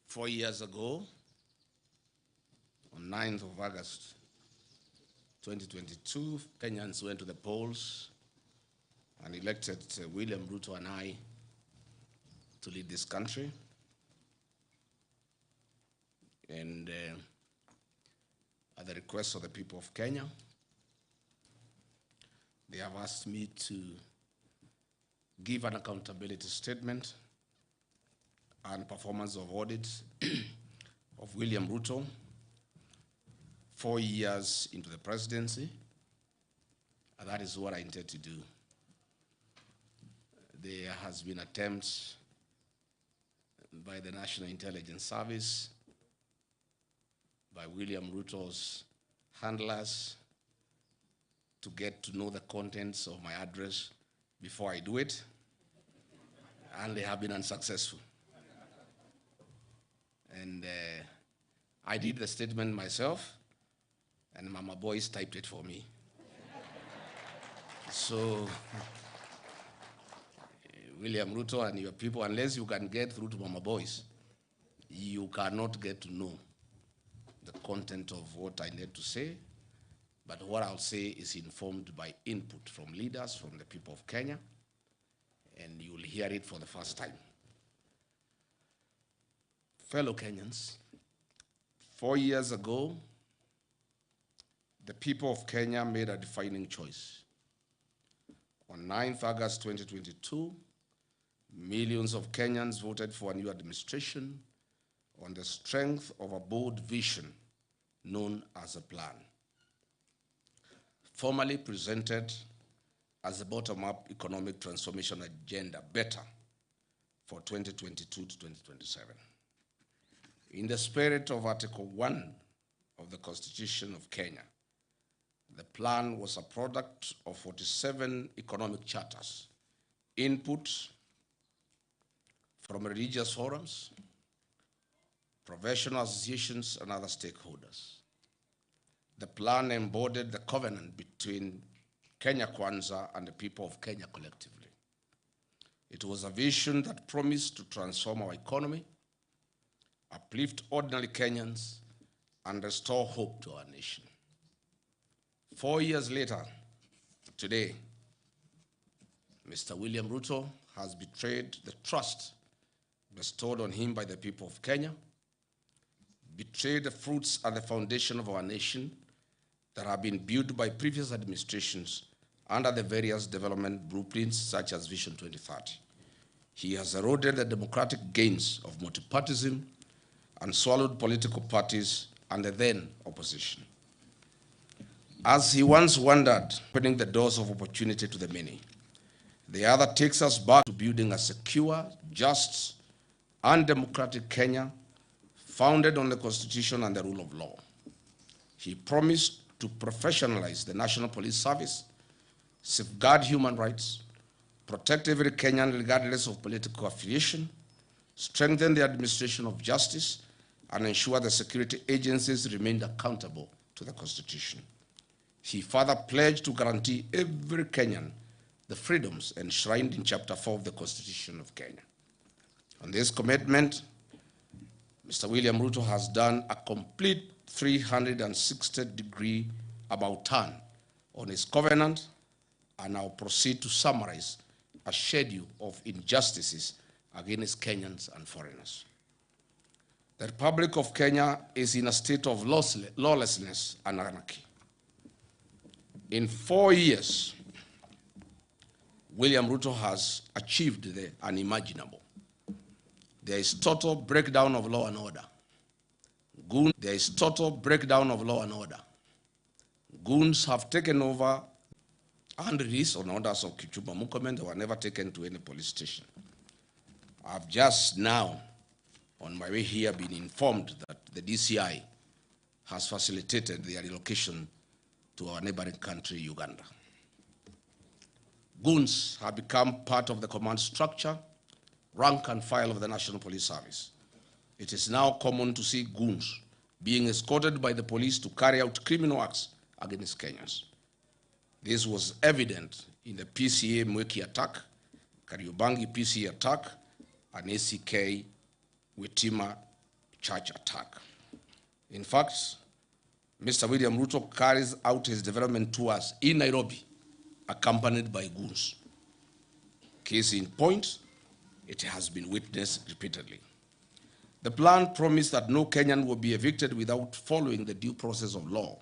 4 years ago, on 9th of August 2022, Kenyans went to the polls and elected William Ruto and I to lead this country. And at the request of the people of Kenya, they have asked me to give an accountability statement and performance of audit of William Ruto 4 years into the presidency, and that is what I intend to do. There has been attempts by the National Intelligence Service, by William Ruto's handlers, to get to know the contents of my address before I do it, and they have been unsuccessful. And I did the statement myself, and Mama Boys typed it for me. So, William Ruto and your people, unless you can get through to Mama Boys, you cannot get to know the content of what I need to say. But what I'll say is informed by input from leaders, from the people of Kenya, and you'll hear it for the first time. Fellow Kenyans, 4 years ago, the people of Kenya made a defining choice. On 9th August 2022, millions of Kenyans voted for a new administration on the strength of a bold vision known as a plan, formally presented as a bottom-up economic transformation agenda, better, for 2022 to 2027. In the spirit of Article 1 of the Constitution of Kenya, the plan was a product of 47 economic charters, inputs from religious forums, professional associations, and other stakeholders. The plan embodied the covenant between Kenya Kwanza and the people of Kenya collectively. It was a vision that promised to transform our economy, uplift ordinary Kenyans, and restore hope to our nation. 4 years later, today, Mr. William Ruto has betrayed the trust bestowed on him by the people of Kenya, betrayed the fruits and the foundation of our nation that have been built by previous administrations under the various development blueprints such as Vision 2030. He has eroded the democratic gains of multipartyism and swallowed political parties and the then opposition. As he once wondered, opening the doors of opportunity to the many, the other takes us back to building a secure, just, and democratic Kenya founded on the Constitution and the rule of law. He promised to professionalize the National Police Service, safeguard human rights, protect every Kenyan regardless of political affiliation, strengthen the administration of justice, and ensure the security agencies remained accountable to the Constitution. He further pledged to guarantee every Kenyan the freedoms enshrined in Chapter 4 of the Constitution of Kenya. On this commitment, Mr. William Ruto has done a complete 360-degree about turn on his covenant, and I'll proceed to summarize a schedule of injustices against Kenyans and foreigners. The Republic of Kenya is in a state of lawlessness and anarchy. In 4 years, William Ruto has achieved the unimaginable. There is total breakdown of law and order. There is total breakdown of law and order. Goons have taken over and released on orders of Kipchumba Murkomen. They were never taken to any police station. I've just now, on my way here, been informed that the DCI has facilitated their relocation to our neighboring country, Uganda. Goons have become part of the command structure, rank and file of the National Police Service. It is now common to see goons being escorted by the police to carry out criminal acts against Kenyans. This was evident in the PCA Mweki attack, Kariobangi PCA attack, and ACK Witima church attack. In fact, Mr. William Ruto carries out his development tours in Nairobi, accompanied by goons. Case in point, it has been witnessed repeatedly. The plan promised that no Kenyan will be evicted without following the due process of law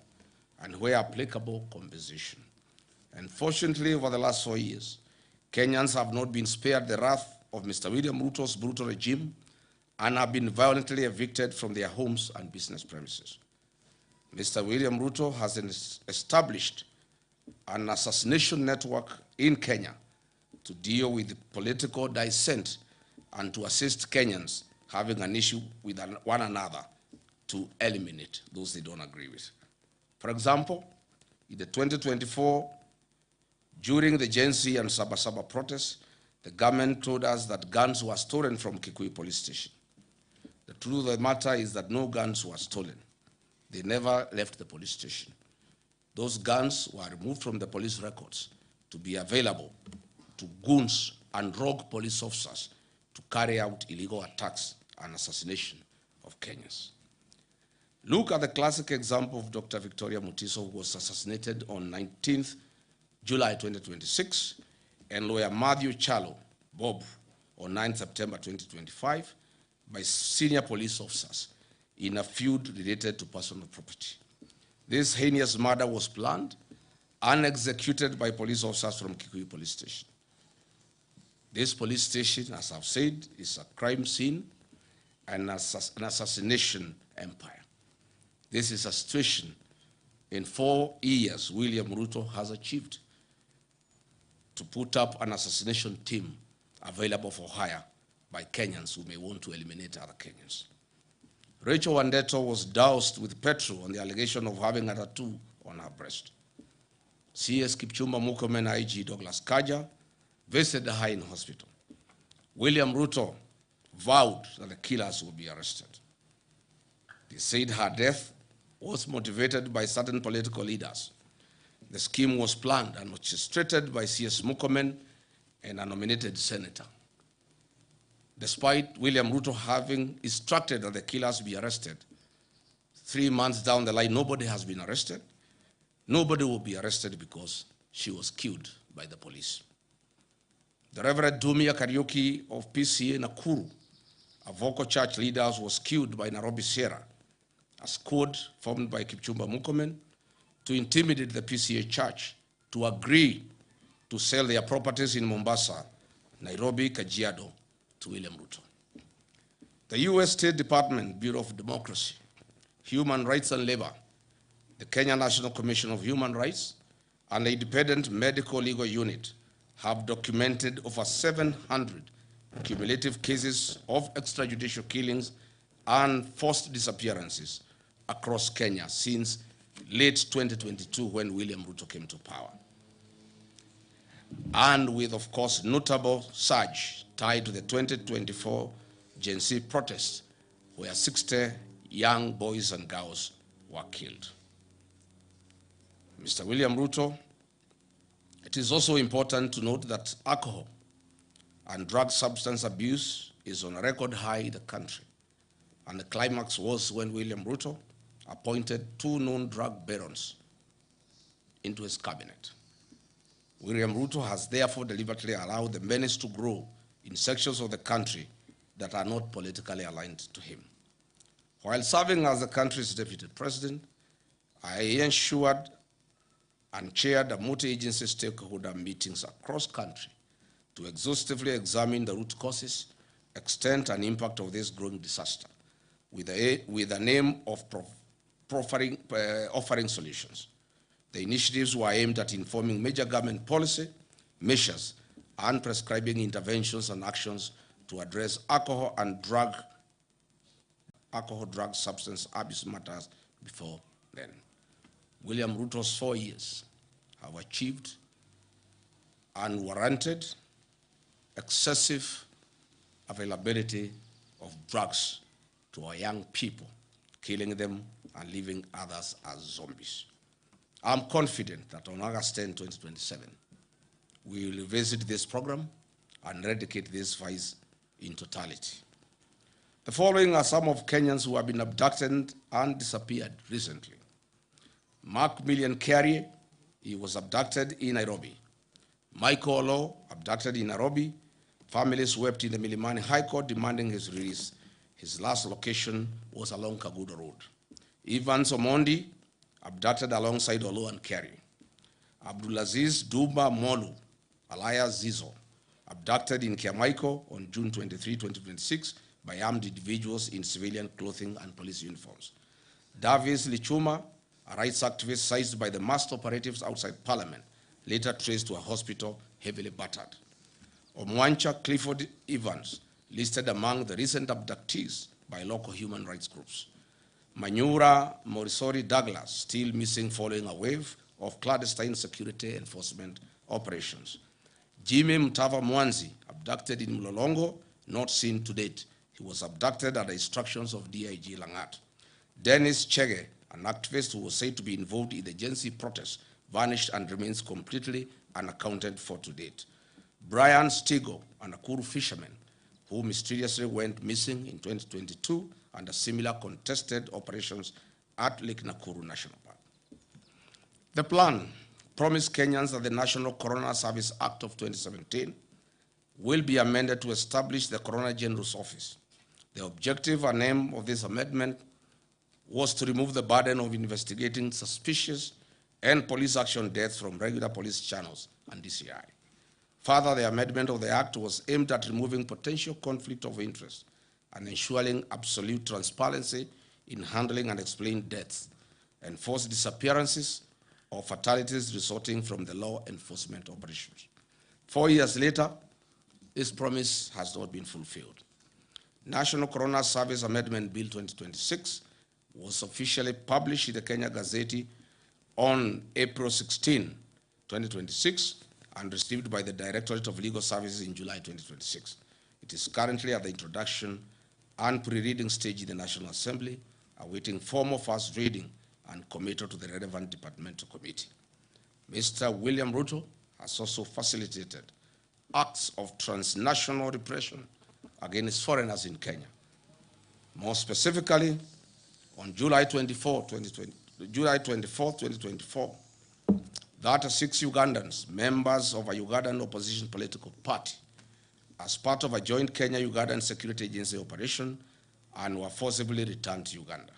and, where applicable, compensation. Unfortunately, over the last 4 years, Kenyans have not been spared the wrath of Mr. William Ruto's brutal regime and have been violently evicted from their homes and business premises. Mr. William Ruto has established an assassination network in Kenya to deal with political dissent and to assist Kenyans having an issue with one another to eliminate those they don't agree with. For example, in the 2024, during the Gen Z and Sabasaba protests, the government told us that guns were stolen from Kikuyu police station. The truth of the matter is that no guns were stolen. They never left the police station. Those guns were removed from the police records to be available to goons and rogue police officers to carry out illegal attacks and assassination of Kenyans. Look at the classic example of Dr. Victoria Mutiso, who was assassinated on 19th July 2026, and lawyer Matthew Chalo, Bob, on 9 September 2025, by senior police officers in a feud related to personal property. This heinous murder was planned and executed by police officers from Kikuyu police station. This police station, as I've said, is a crime scene and an assassination empire. This is a situation in 4 years William Ruto has achieved to put up an assassination team available for hire by Kenyans who may want to eliminate other Kenyans. Rachel Wandeto was doused with petrol on the allegation of having a tattoo on her breast. CS Kipchumba Murkomen and E.G.H. Douglas Kaja visited her in hospital. William Ruto vowed that the killers would be arrested. They said her death was motivated by certain political leaders. The scheme was planned and orchestrated by CS Murkomen and a nominated senator. Despite William Ruto having instructed that the killers be arrested, 3 months down the line, nobody has been arrested. Nobody will be arrested because she was killed by the police. The Reverend Dumia Kariuki of PCA Nakuru, a vocal church leader, was killed by Nairobi Sierra, a squad formed by Kipchumba Murkomen to intimidate the PCA church to agree to sell their properties in Mombasa, Nairobi, Kajiado to William Ruto. The U.S. State Department, Bureau of Democracy, Human Rights and Labor, the Kenya National Commission of Human Rights, and the Independent Medical Legal Unit have documented over 700 cumulative cases of extrajudicial killings and forced disappearances across Kenya since late 2022 when William Ruto came to power. And with, of course, notable surge tied to the 2024 Gen Z protests, where 60 young boys and girls were killed. Mr. William Ruto, it is also important to note that alcohol and drug substance abuse is on a record high in the country. And the climax was when William Ruto appointed 2 known drug barons into his cabinet. William Ruto has therefore deliberately allowed the menace to grow in sections of the country that are not politically aligned to him. While serving as the country's deputy president, I ensured and chaired a multi-agency stakeholder meetings across country to exhaustively examine the root causes, extent, and impact of this growing disaster, with an aim of offering solutions. The initiatives were aimed at informing major government policy, measures, and prescribing interventions and actions to address alcohol, drug, substance abuse matters before then. William Ruto's 4 years have achieved unwarranted, excessive availability of drugs to our young people, killing them and leaving others as zombies. I'm confident that on August 10, 2027, we will revisit this program and eradicate this vice in totality. The following are some of Kenyans who have been abducted and disappeared recently. Mark Million Carey, he was abducted in Nairobi. Michael Olo, abducted in Nairobi. Families wept in the Milimani High Court demanding his release. His last location was along Kagudo Road. Evans Omondi, abducted alongside Olo and Carey. Abdulaziz Duba Molu, alias Zizo, abducted in Kiamaiko on June 23, 2026 by armed individuals in civilian clothing and police uniforms. Davis Lichuma, a rights activist seized by the masked operatives outside Parliament, later traced to a hospital heavily battered. Omwancha Clifford Evans, listed among the recent abductees by local human rights groups. Manyura Morisori Douglas, still missing following a wave of clandestine security enforcement operations. Jimmy Mtava Mwanzi, abducted in Mlolongo, not seen to date. He was abducted at the instructions of D.I.G. Langat. Dennis Chege, an activist who was said to be involved in the Gen Z protests, vanished and remains completely unaccounted for to date. Brian Stigo, a Nakuru fisherman, who mysteriously went missing in 2022 under similar contested operations at Lake Nakuru National Park. The plan promised Kenyans that the National Coroner Service Act of 2017 will be amended to establish the Coroner General's Office. The objective and aim of this amendment was to remove the burden of investigating suspicious and police action deaths from regular police channels and DCI. Further, the amendment of the Act was aimed at removing potential conflict of interest and ensuring absolute transparency in handling and explaining deaths, enforced disappearances, or fatalities resulting from the law enforcement operations. 4 years later, this promise has not been fulfilled. National Coroner Service Amendment Bill 2026 was officially published in the Kenya Gazette on April 16, 2026, and received by the Directorate of Legal Services in July 2026. It is currently at the introduction and pre-reading stage in the National Assembly, awaiting formal first reading and committal to the relevant departmental committee. Mr. William Ruto has also facilitated acts of transnational repression against foreigners in Kenya. More specifically, on July 24, 2024, 36 Ugandans, members of a Ugandan opposition political party, as part of a joint Kenya-Ugandan Security Agency operation, and were forcibly returned to Uganda.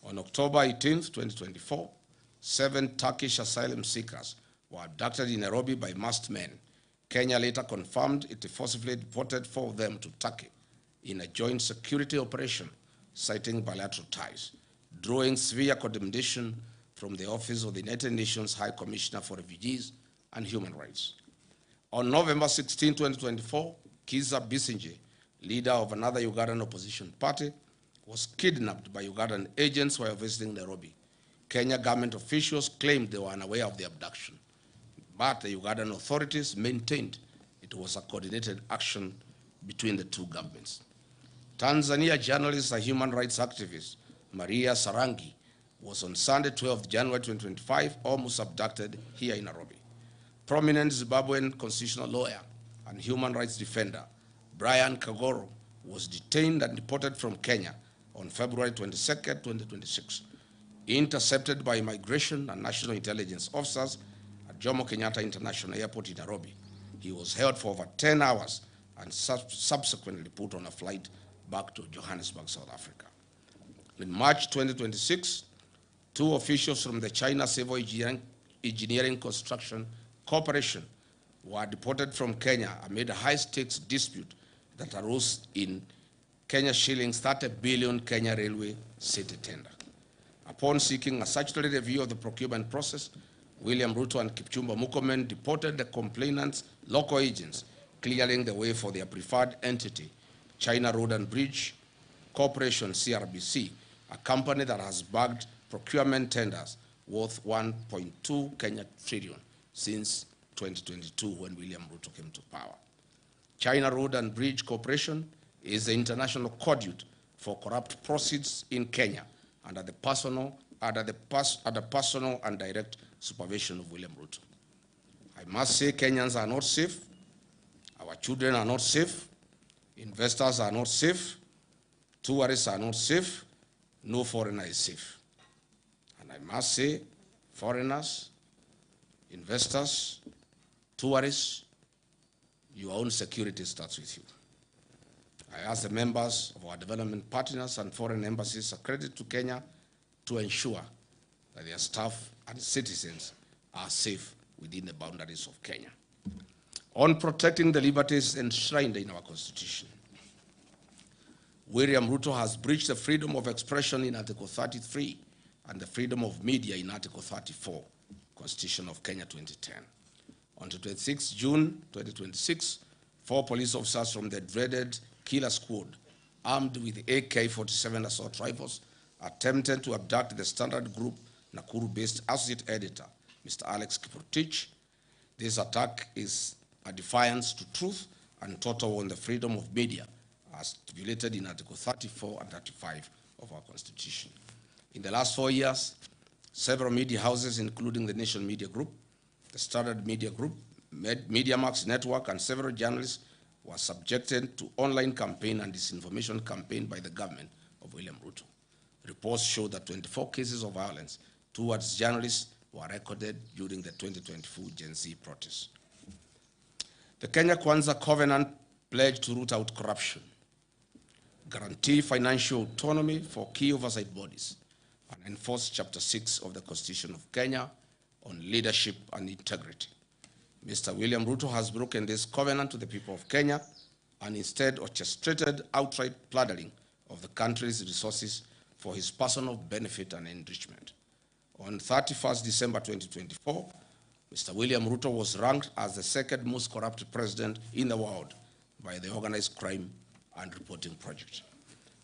On October 18, 2024, 7 Turkish asylum seekers were abducted in Nairobi by masked men. Kenya later confirmed it forcibly deported 4 of them to Turkey in a joint security operation, citing bilateral ties, drawing severe condemnation from the Office of the United Nations High Commissioner for Refugees and Human Rights. On November 16, 2024, Kiza Bisinje, leader of another Ugandan opposition party, was kidnapped by Ugandan agents while visiting Nairobi. Kenya government officials claimed they were unaware of the abduction, but the Ugandan authorities maintained it was a coordinated action between the two governments. Tanzania journalist and human rights activist Maria Sarangi was on Sunday, 12 January 2025, almost abducted here in Nairobi. Prominent Zimbabwean constitutional lawyer and human rights defender Brian Kagoro was detained and deported from Kenya on February 22, 2026, intercepted by immigration and national intelligence officers at Jomo Kenyatta International Airport in Nairobi. He was held for over 10 hours and subsequently put on a flight back to Johannesburg, South Africa. In March 2026, 2 officials from the China Civil Engineering Construction Corporation were deported from Kenya amid a high-stakes dispute that arose in Kenya shillings 30 billion Kenya Railway City tender. Upon seeking a statutory review of the procurement process, William Ruto and Kipchumba Murkomen deported the complainants' local agents, clearing the way for their preferred entity, China Road and Bridge Corporation, CRBC, a company that has bagged procurement tenders worth 1.2 Kenya trillion since 2022 when William Ruto came to power. China Road and Bridge Corporation is the international conduit for corrupt proceeds in Kenya under the personal and direct supervision of William Ruto. I must say Kenyans are not safe, our children are not safe, investors are not safe, Tourists are not safe, no foreigner is safe. And I must say, foreigners, investors, tourists, your own security starts with you. I ask the members of our development partners and foreign embassies accredited to Kenya to ensure that their staff and citizens are safe within the boundaries of Kenya. On protecting the liberties enshrined in our Constitution, William Ruto has breached the freedom of expression in Article 33 and the freedom of media in Article 34, Constitution of Kenya 2010. On 26 June 2026, 4 police officers from the dreaded killer squad, armed with AK-47 assault rifles, attempted to abduct the Standard Group Nakuru-based associate editor, Mr. Alex Kiprotich. This attack is a defiance to truth and total on the freedom of media, as stipulated in Article 34 and 35 of our Constitution. In the last 4 years, several media houses, including the Nation Media Group, the Standard Media Group, MediaMax Network, and several journalists were subjected to online campaign and disinformation campaign by the government of William Ruto. Reports show that 24 cases of violence towards journalists were recorded during the 2024 Gen Z protests. The Kenya Kwanza Covenant pledged to root out corruption, guarantee financial autonomy for key oversight bodies, and enforce Chapter 6 of the Constitution of Kenya on leadership and integrity. Mr. William Ruto has broken this covenant to the people of Kenya and instead orchestrated outright plundering of the country's resources for his personal benefit and enrichment. On 31st December 2024, Mr. William Ruto was ranked as the second most corrupt president in the world by the Organized Crime and Reporting Project.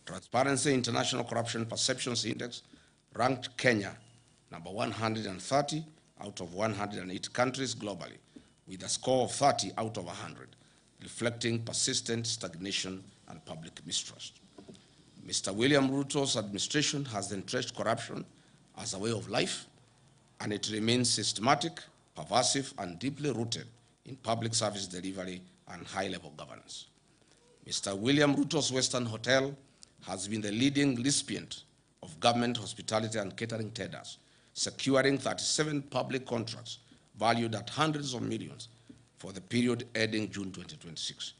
Transparency International Corruption Perceptions Index ranked Kenya number 130 out of 108 countries globally, with a score of 30 out of 100, reflecting persistent stagnation and public mistrust. Mr. William Ruto's administration has entrenched corruption as a way of life, and it remains systematic, pervasive, and deeply rooted in public service delivery and high-level governance. Mr. William Ruto's Western Hotel has been the leading recipient of government hospitality and catering tenders, securing 37 public contracts valued at hundreds of millions for the period ending June 2026.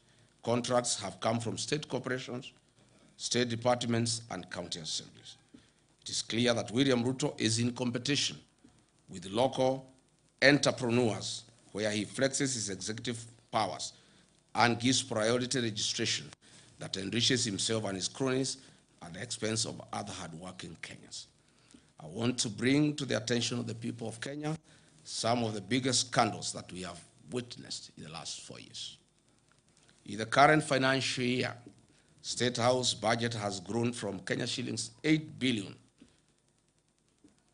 Contracts have come from state corporations, state departments, and county assemblies. It is clear that William Ruto is in competition with local entrepreneurs, where he flexes his executive powers and gives priority registration that enriches himself and his cronies at the expense of other hardworking Kenyans. I want to bring to the attention of the people of Kenya some of the biggest scandals that we have witnessed in the last 4 years. In the current financial year, State House budget has grown from Kenya shillings 8 billion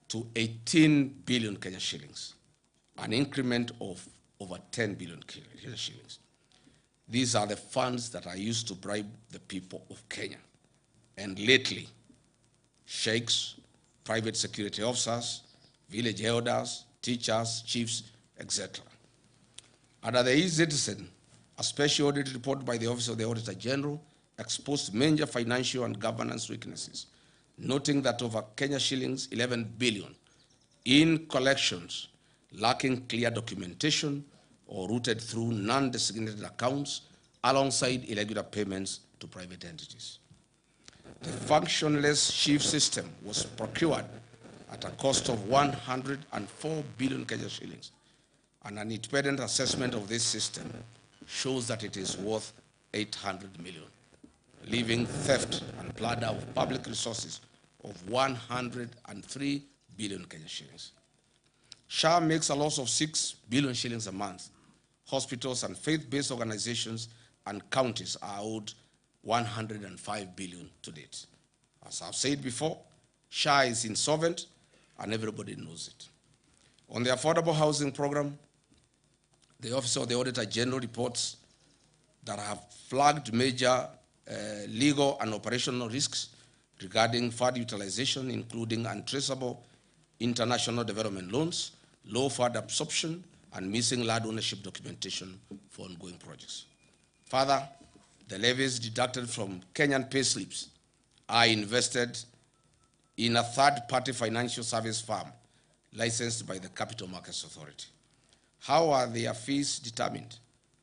to 18 billion Kenya shillings, an increment of over 10 billion Kenya shillings. These are the funds that are used to bribe the people of Kenya. And lately, sheikhs, private security officers, village elders, teachers, chiefs, etc. Under the E.G.H, a special audit report by the Office of the Auditor General exposed major financial and governance weaknesses, noting that over Kenya shillings 11 billion in collections lacking clear documentation or routed through non-designated accounts alongside irregular payments to private entities. The functionless chief system was procured at a cost of 104 billion Kenya shillings, and an independent assessment of this system shows that it is worth 800 million, leaving theft and plunder of public resources of 103 billion Kenya shillings. SHA makes a loss of 6 billion shillings a month. Hospitals and faith-based organizations and counties are owed 105 billion to date. As I've said before, SHA is insolvent and everybody knows it. On the affordable housing program, the Office of the Auditor General reports that have flagged major legal and operational risks regarding fund utilization, including untraceable international development loans, low fund absorption, and missing land ownership documentation for ongoing projects. Further, the levies deducted from Kenyan pay slips are invested in a third-party financial service firm licensed by the Capital Markets Authority. How are their fees determined?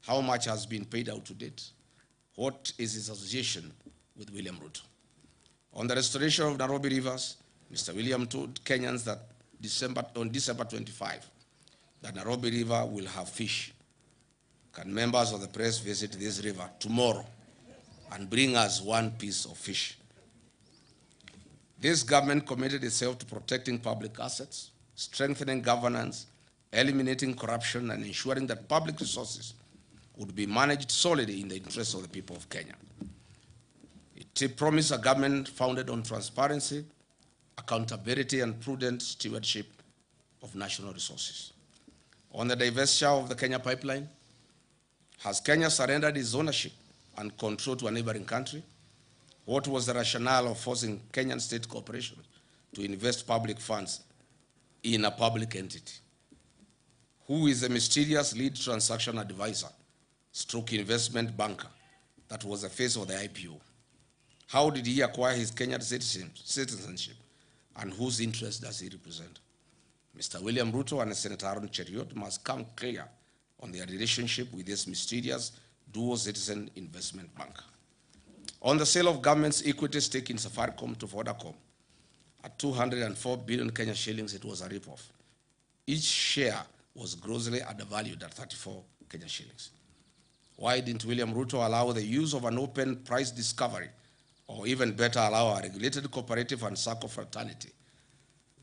How much has been paid out to date? What is his association with William Ruto? On the restoration of Nairobi rivers, Mr. William told Kenyans that on December 25, the Nairobi River will have fish. Can members of the press visit this river tomorrow and bring us one piece of fish? This government committed itself to protecting public assets, strengthening governance, eliminating corruption, and ensuring that public resources would be managed solely in the interests of the people of Kenya. It promised a government founded on transparency, accountability, and prudent stewardship of national resources. On the divestiture of the Kenya pipeline, has Kenya surrendered its ownership and control to a neighboring country? What was the rationale of forcing Kenyan state corporations to invest public funds in a public entity? Who is the mysterious lead transaction advisor, stroke investment banker that was the face of the IPO? How did he acquire his Kenyan citizenship, and whose interest does he represent? Mr. William Ruto and Senator Aaron Cheriot must come clear on their relationship with this mysterious dual citizen investment banker. On the sale of government's equity stake in Safaricom to Vodacom at 204 billion Kenya shillings, it was a ripoff. Each share was grossly undervalued at 34 Kenya shillings. Why didn't William Ruto allow the use of an open price discovery, or even better, allow a regulated cooperative and SACCO fraternity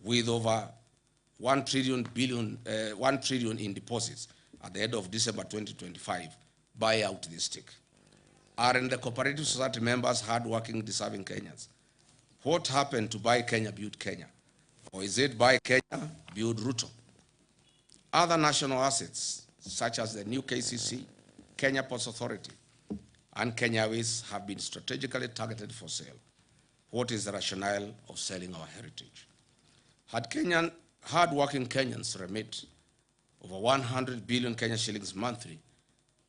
with over 1 trillion in deposits at the end of December 2025 buy out this stake? Aren't the cooperative society members hardworking, deserving Kenyans? What happened to Buy Kenya, Build Kenya? Or is it Buy Kenya, Build Ruto? Other national assets, such as the new KCC, Kenya Ports Authority, and Kenya Airways, have been strategically targeted for sale. What is the rationale of selling our heritage? Had hard-working Kenyans remit over 100 billion Kenya shillings monthly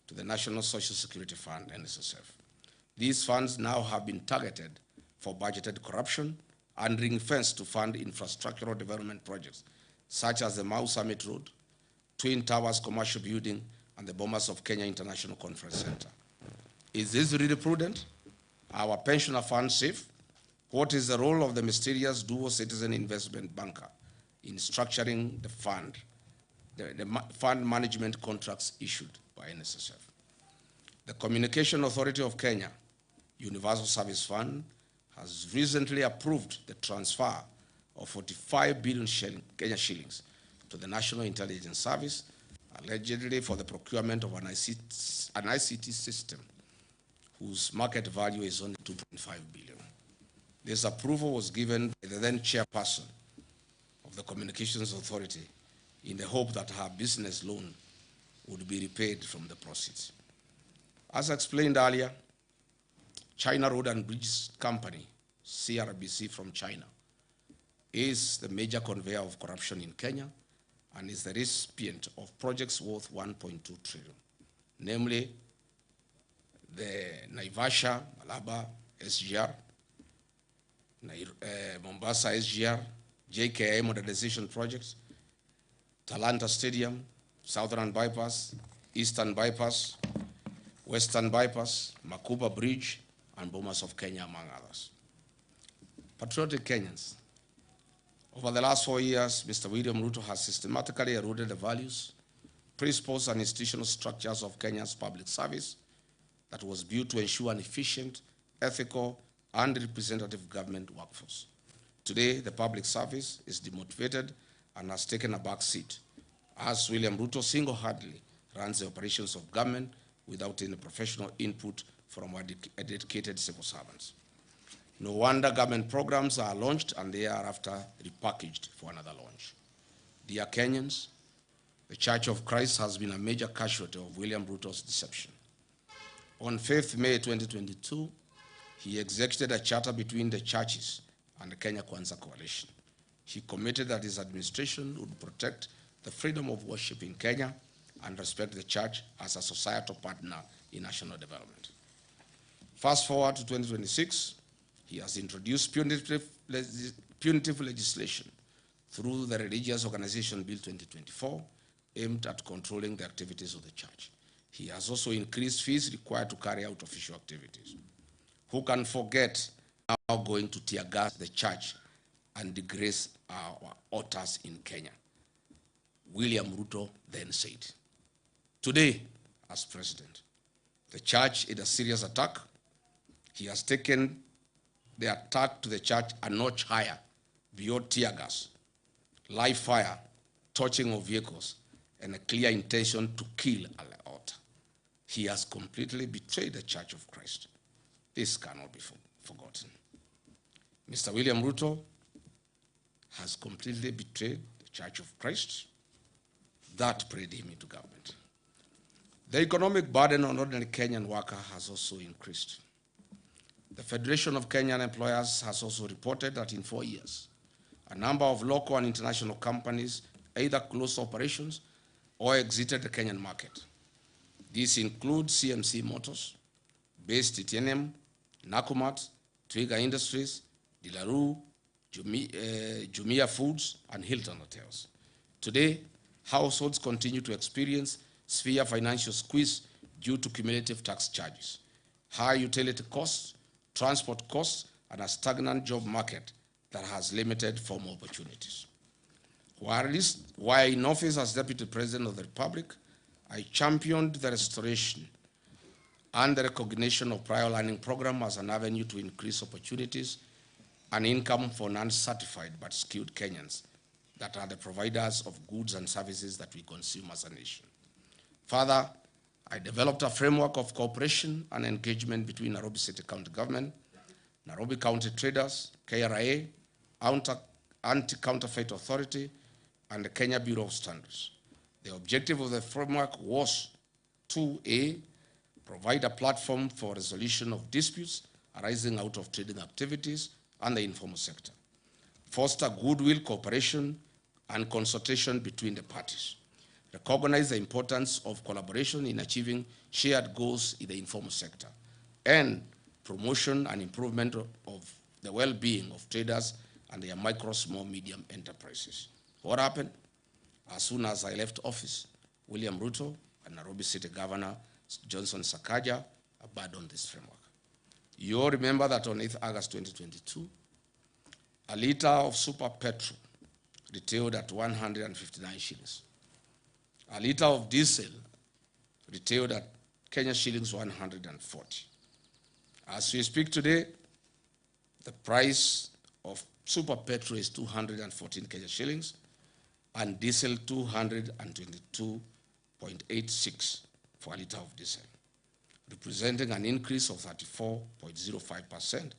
to the National Social Security Fund, NSSF. These funds now have been targeted for budgeted corruption and ring-fenced to fund infrastructural development projects, such as the Mau Summit Road, Twin Towers Commercial Building, and the Bomas of Kenya International Conference Center. Is this really prudent? Are our pensioner funds safe? What is the role of the mysterious dual citizen investment banker in structuring the fund management contracts issued by NSSF? The Communication Authority of Kenya, Universal Service Fund, has recently approved the transfer of 45 billion Kenya shillings to the National Intelligence Service, allegedly for the procurement of an ICT system whose market value is only 2.5 billion. This approval was given by the then chairperson of the Communications Authority in the hope that her business loan would be repaid from the proceeds. As explained earlier, China Road and Bridge Company, CRBC from China, is the major conveyor of corruption in Kenya and is the recipient of projects worth 1.2 trillion, namely the Naivasha, Malaba, SGR, Mombasa SGR, JKI modernization projects, Talanta Stadium, Southern Bypass, Eastern Bypass, Western Bypass, Makuba Bridge, and Bomas of Kenya, among others. Patriotic Kenyans, over the last 4 years, Mr. William Ruto has systematically eroded the values, principles, and institutional structures of Kenya's public service that was built to ensure an efficient, ethical, and representative government workforce. Today, the public service is demotivated and has taken a back seat, as William Ruto single-handedly runs the operations of government without any professional input from our dedicated civil servants. No wonder government programs are launched and they are after repackaged for another launch. Dear Kenyans, the Church of Christ has been a major casualty of William Ruto's deception. On 5th May 2022, he executed a charter between the churches and the Kenya Kwanza Coalition. He committed that his administration would protect the freedom of worship in Kenya and respect the church as a societal partner in national development. Fast forward to 2026, He has introduced punitive legislation through the Religious Organization Bill 2024, aimed at controlling the activities of the church. He has also increased fees required to carry out official activities. Who can forget now going to tear gas the church and disgrace our altars in Kenya? William Ruto then said. Today, as president, the church is a serious attack. He has taken the attack to the church a notch higher, beyond tear gas, live fire, torching of vehicles, and a clear intention to kill an altar. He has completely betrayed the Church of Christ. This cannot be forgotten. Mr. William Ruto has completely betrayed the Church of Christ. That prayed him into government. The economic burden on ordinary Kenyan worker has also increased. The Federation of Kenyan Employers has also reported that in 4 years, a number of local and international companies either closed operations or exited the Kenyan market. These include CMC Motors, Base Titanium, Nakumat, Twiga Industries, Dilaru, Jumia Foods, and Hilton Hotels. Today, households continue to experience severe financial squeeze due to cumulative tax charges, high utility costs, transport costs, and a stagnant job market that has limited formal opportunities. While in office as Deputy President of the Republic, I championed the restoration and the recognition of prior learning program as an avenue to increase opportunities and income for non-certified but skilled Kenyans that are the providers of goods and services that we consume as a nation. Further, I developed a framework of cooperation and engagement between Nairobi City County Government, Nairobi County Traders, KRA, Anti-Counterfeit Authority, and the Kenya Bureau of Standards. The objective of the framework was to A, provide a platform for resolution of disputes arising out of trading activities and the informal sector, foster goodwill, cooperation, and consultation between the parties, recognize the importance of collaboration in achieving shared goals in the informal sector, and promotion and improvement of the well-being of traders and their micro, small, medium enterprises. What happened? As soon as I left office, William Ruto and Nairobi City Governor Johnson Sakaja abandoned this framework. You all remember that on 8th August 2022, a liter of super petrol retailed at 159 shillings. A liter of diesel retailed at Kenya shillings 140. As we speak today, the price of super petrol is 214 Kenya shillings and diesel 222.86 for a liter of diesel, representing an increase of 34.05%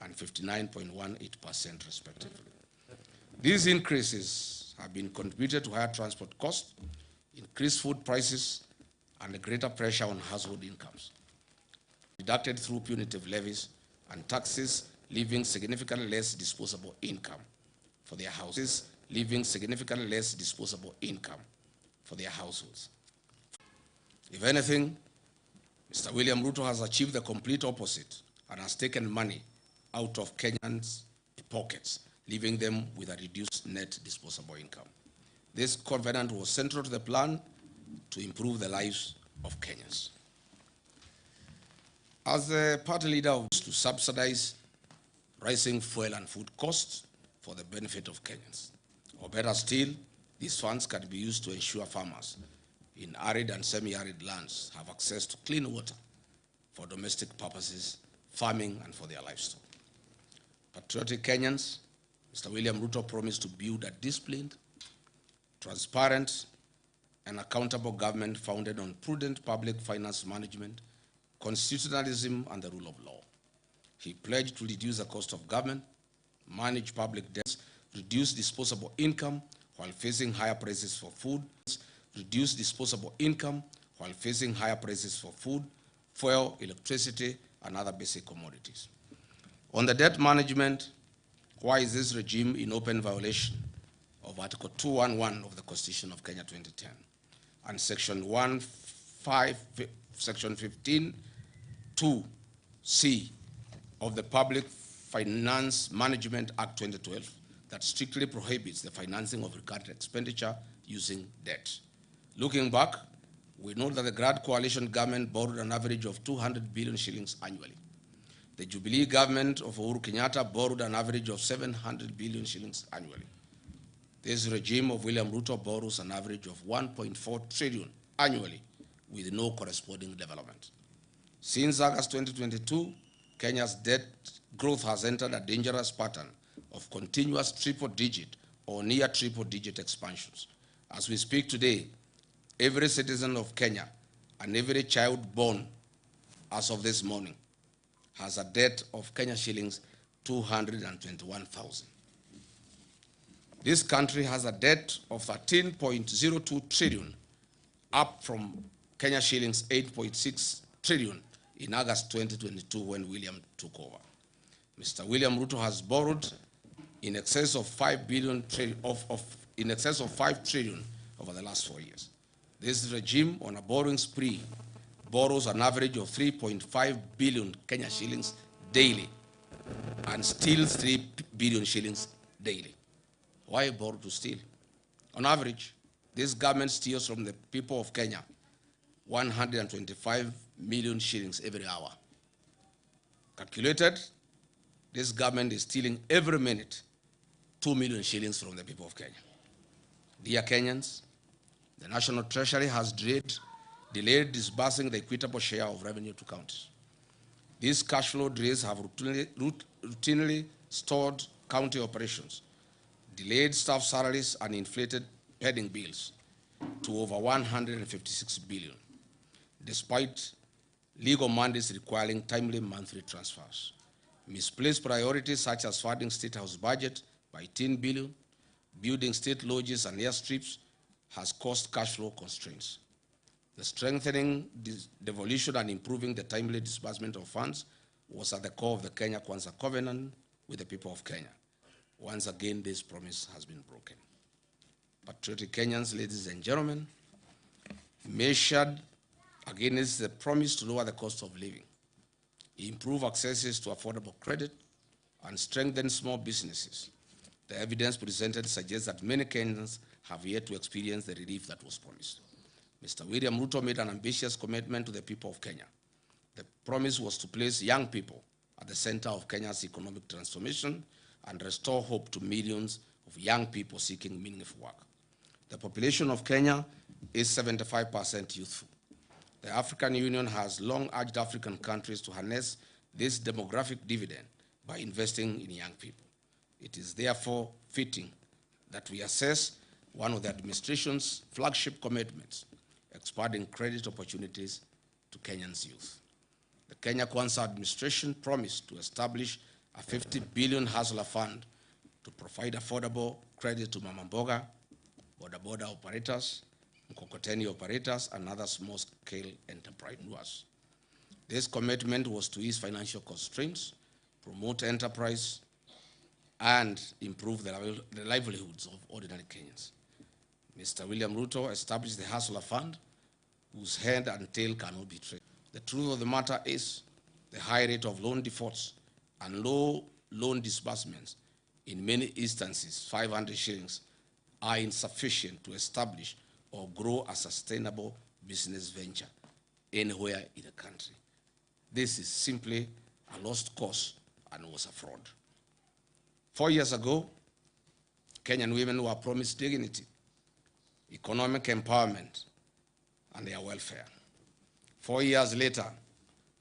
and 59.18% respectively. These increases have been contributed to higher transport costs, increased food prices, and a greater pressure on household incomes, deducted through punitive levies and taxes, leaving significantly less disposable income for their houses, leaving significantly less disposable income for their households. If anything, Mr. William Ruto has achieved the complete opposite and has taken money out of Kenyans' pockets, leaving them with a reduced net disposable income. This covenant was central to the plan to improve the lives of Kenyans. As the party leader was to subsidize rising fuel and food costs for the benefit of Kenyans. Or better still, these funds can be used to ensure farmers in arid and semi-arid lands have access to clean water for domestic purposes, farming, and for their livestock. Patriotic Kenyans, Mr. William Ruto promised to build a disciplined, transparent, and accountable government founded on prudent public finance management, constitutionalism, and the rule of law. He pledged to reduce the cost of government, manage public debts, reduce disposable income while facing higher prices for food, reduce disposable income while facing higher prices for food, fuel, electricity, and other basic commodities. On the debt management, why is this regime in open violation of Article 211 of the Constitution of Kenya 2010 and Section 15(2)(c) of the Public Finance Management Act 2012 that strictly prohibits the financing of recurrent expenditure using debt. Looking back, we know that the Grand Coalition government borrowed an average of 200 billion shillings annually. The Jubilee government of Uhuru Kenyatta borrowed an average of 700 billion shillings annually. This regime of William Ruto borrows an average of 1.4 trillion annually with no corresponding development. Since August 2022, Kenya's debt growth has entered a dangerous pattern of continuous triple-digit or near triple-digit expansions. As we speak today, every citizen of Kenya and every child born as of this morning has a debt of Kenya shillings 221,000. This country has a debt of 13.02 trillion, up from Kenya shillings 8.6 trillion in August 2022 when William took over. Mr. William Ruto has borrowed in excess of 5 billion in excess of 5 trillion over the last 4 years. This regime on a borrowing spree borrows an average of 3.5 billion Kenya shillings daily and steals 3 billion shillings daily. Why borrow to steal? On average, this government steals from the people of Kenya 125 million shillings every hour. Calculated, this government is stealing every minute 2 million shillings from the people of Kenya. Dear Kenyans, the National Treasury has delayed disbursing the equitable share of revenue to counties. These cash flow delays have routinely stalled county operations, delayed staff salaries, and inflated pending bills to over 156 billion, despite legal mandates requiring timely monthly transfers. Misplaced priorities such as funding State House budget by 10 billion, building state lodges and airstrips has caused cash flow constraints. The strengthening, devolution, and improving the timely disbursement of funds was at the core of the Kenya Kwanza covenant with the people of Kenya. Once again, this promise has been broken. Patriotic Kenyans, ladies and gentlemen, measured against the promise to lower the cost of living, improve access to affordable credit, and strengthen small businesses, the evidence presented suggests that many Kenyans have yet to experience the relief that was promised. Mr. William Ruto made an ambitious commitment to the people of Kenya. The promise was to place young people at the center of Kenya's economic transformation and restore hope to millions of young people seeking meaningful work. The population of Kenya is 75% youthful. The African Union has long urged African countries to harness this demographic dividend by investing in young people. It is therefore fitting that we assess one of the administration's flagship commitments, expanding credit opportunities to Kenyans' youth. The Kenya Kwanza administration promised to establish a 50 billion hustler fund to provide affordable credit to mama mboga, boda operators, mkokoteni operators, and other small-scale entrepreneurs. This commitment was to ease financial constraints, promote enterprise, and improve the livelihoods of ordinary Kenyans. Mr. William Ruto established the Hustler Fund, whose head and tail cannot be traced. The truth of the matter is the high rate of loan defaults and low loan disbursements, in many instances 500 shillings, are insufficient to establish or grow a sustainable business venture anywhere in the country. This is simply a lost cause and was a fraud. 4 years ago, Kenyan women were promised dignity, economic empowerment, and their welfare. 4 years later,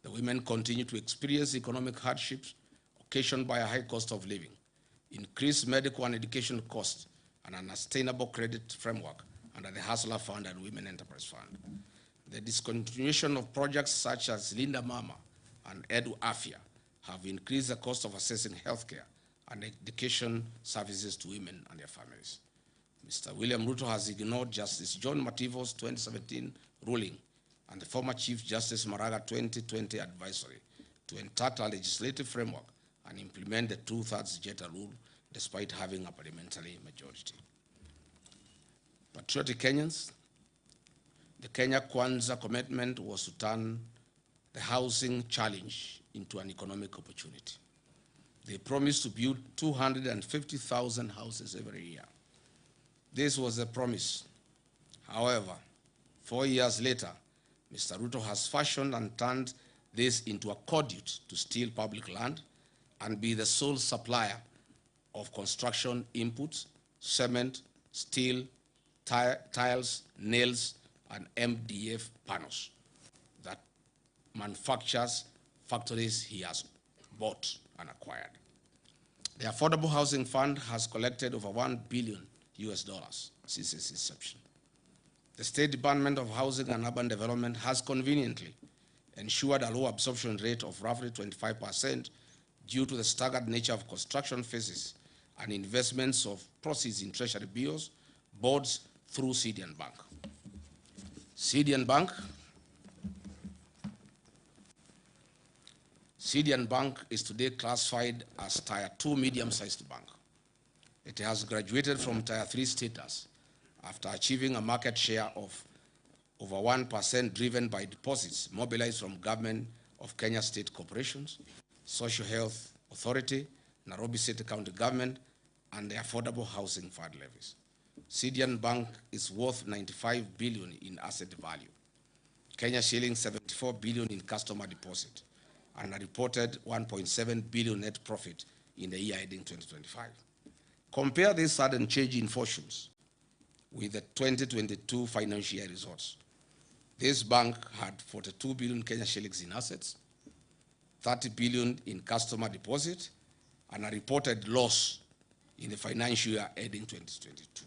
the women continue to experience economic hardships occasioned by a high cost of living, increased medical and education costs, and an unsustainable credit framework under the Hustler Fund and Women Enterprise Fund. The discontinuation of projects such as Linda Mama and Edu Afya have increased the cost of accessing healthcare and education services to women and their families. Mr. William Ruto has ignored Justice John Mativo's 2017 ruling and the former Chief Justice Maraga 2020 advisory to entitle a legislative framework and implement the 2/3 Jeta rule despite having a parliamentary majority. Patriotic Kenyans, the Kenya Kwanza commitment was to turn the housing challenge into an economic opportunity. They promised to build 250,000 houses every year. This was a promise. However, 4 years later, Mr. Ruto has fashioned and turned this into a conduit to steal public land and be the sole supplier of construction inputs, cement, steel, tiles, nails, and MDF panels that manufactures factories he has bought and acquired. The Affordable Housing Fund has collected over $1 billion since its inception. The State Department of Housing and Urban Development has conveniently ensured a low absorption rate of roughly 25% due to the staggered nature of construction phases and investments of proceeds in treasury bills, bonds through CDN Bank. CDN Bank is today classified as Tier 2 medium-sized bank. It has graduated from Tier 3 status after achieving a market share of over 1% driven by deposits mobilized from government of Kenya state corporations, Social Health Authority, Nairobi City County Government, and the Affordable Housing Fund levies. CDN Bank is worth 95 billion in asset value, Kenya shilling 74 billion in customer deposit, and a reported 1.7 billion net profit in the year ending 2025. Compare this sudden change in fortunes with the 2022 financial year results. This bank had 42 billion Kenya shillings in assets, 30 billion in customer deposit, and a reported loss in the financial year ending 2022.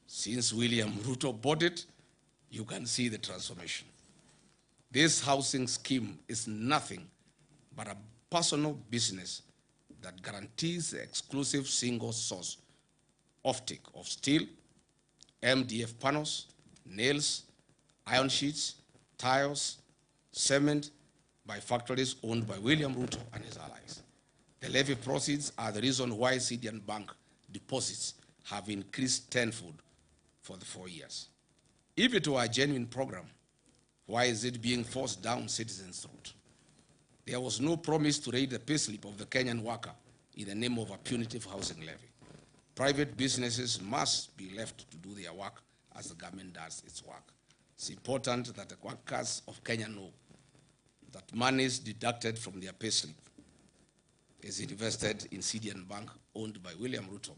Since William Ruto bought it, you can see the transformation. This housing scheme is nothing but a personal business that guarantees the exclusive single source offtake of steel, MDF panels, nails, iron sheets, tiles, cement by factories owned by William Ruto and his allies. The levy proceeds are the reason why CDN Bank deposits have increased tenfold for the 4 years. If it were a genuine program, why is it being forced down citizens' throat? There was no promise to raise the payslip of the Kenyan worker in the name of a punitive housing levy. Private businesses must be left to do their work as the government does its work. It's important that the workers of Kenya know that monies deducted from their payslip is invested in CDN Bank owned by William Ruto,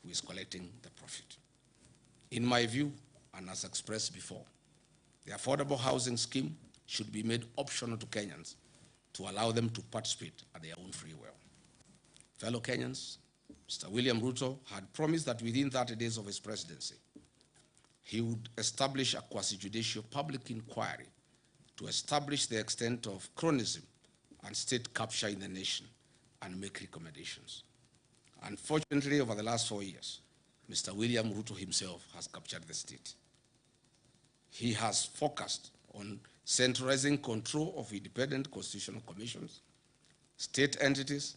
who is collecting the profit. In my view, and as expressed before, the affordable housing scheme should be made optional to Kenyans to allow them to participate at their own free will. Fellow Kenyans, Mr. William Ruto had promised that within 30 days of his presidency, he would establish a quasi-judicial public inquiry to establish the extent of cronyism and state capture in the nation and make recommendations. Unfortunately, over the last 4 years, Mr. William Ruto himself has captured the state. He has focused on centralizing control of independent constitutional commissions, state entities,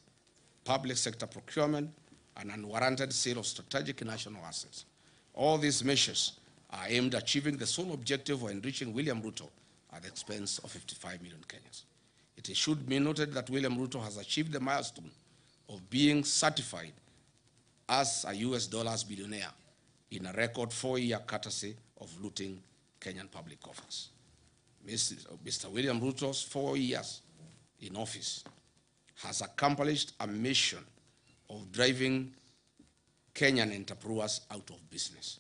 public sector procurement, and unwarranted sale of strategic national assets. All these measures are aimed at achieving the sole objective of enriching William Ruto at the expense of 55 million Kenyans. It should be noted that William Ruto has achieved the milestone of being certified as a US dollars billionaire in a record 4-year courtesy of looting Kenyan public coffers. Mr. William Ruto's 4 years in office has accomplished a mission of driving Kenyan entrepreneurs out of business.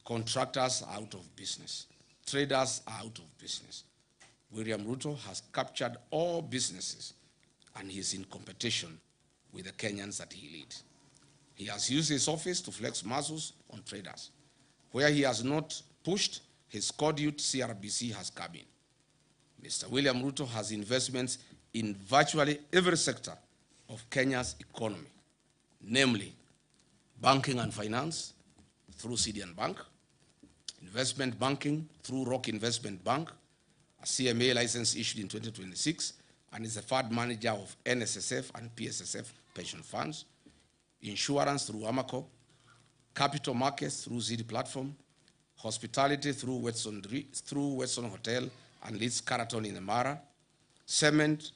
Contractors are out of business. Traders are out of business. William Ruto has captured all businesses and he is in competition with the Kenyans that he leads. He has used his office to flex muscles on traders. Where he has not pushed, his conduit CRBC has come in. Mr. William Ruto has investments in virtually every sector of Kenya's economy, namely banking and finance through CDN Bank, investment banking through Rock Investment Bank, a CMA license issued in 2026, and is the fund manager of NSSF and PSSF pension funds, insurance through Amaco, capital markets through ZD platform, hospitality through Weston Hotel and Leeds Caraton in Amara, cement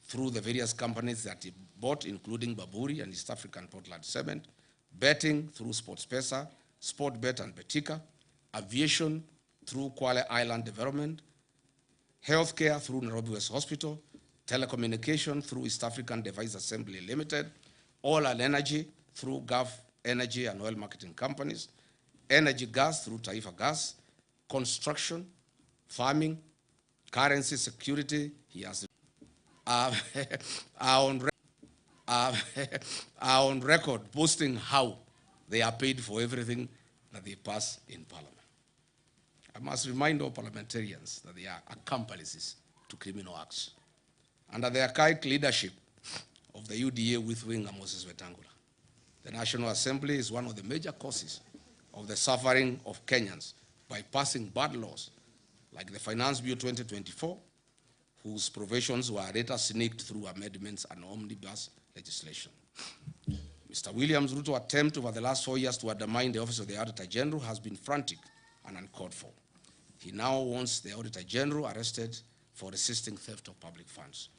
through the various companies that he bought, including Baburi and East African Portland Cement, betting through SportsPesa, Sportbet and Betika, aviation through Kwale Island Development, healthcare through Nairobi West Hospital, telecommunication through East African Device Assembly Limited, oil and energy through Gulf Energy and Oil Marketing Companies, energy gas through Taifa Gas, construction, farming, currency security. He has are on record boasting how they are paid for everything that they pass in Parliament. I must remind all parliamentarians that they are accomplices to criminal acts. Under the archaic leadership of the UDA with winger Moses Wetangula, the National Assembly is one of the major causes of the suffering of Kenyans by passing bad laws like the Finance Bill 2024, whose provisions were later sneaked through amendments and omnibus legislation. Mr. William Ruto's attempt over the last 4 years to undermine the office of the Auditor General has been frantic and uncalled for. He now wants the Auditor General arrested for resisting theft of public funds.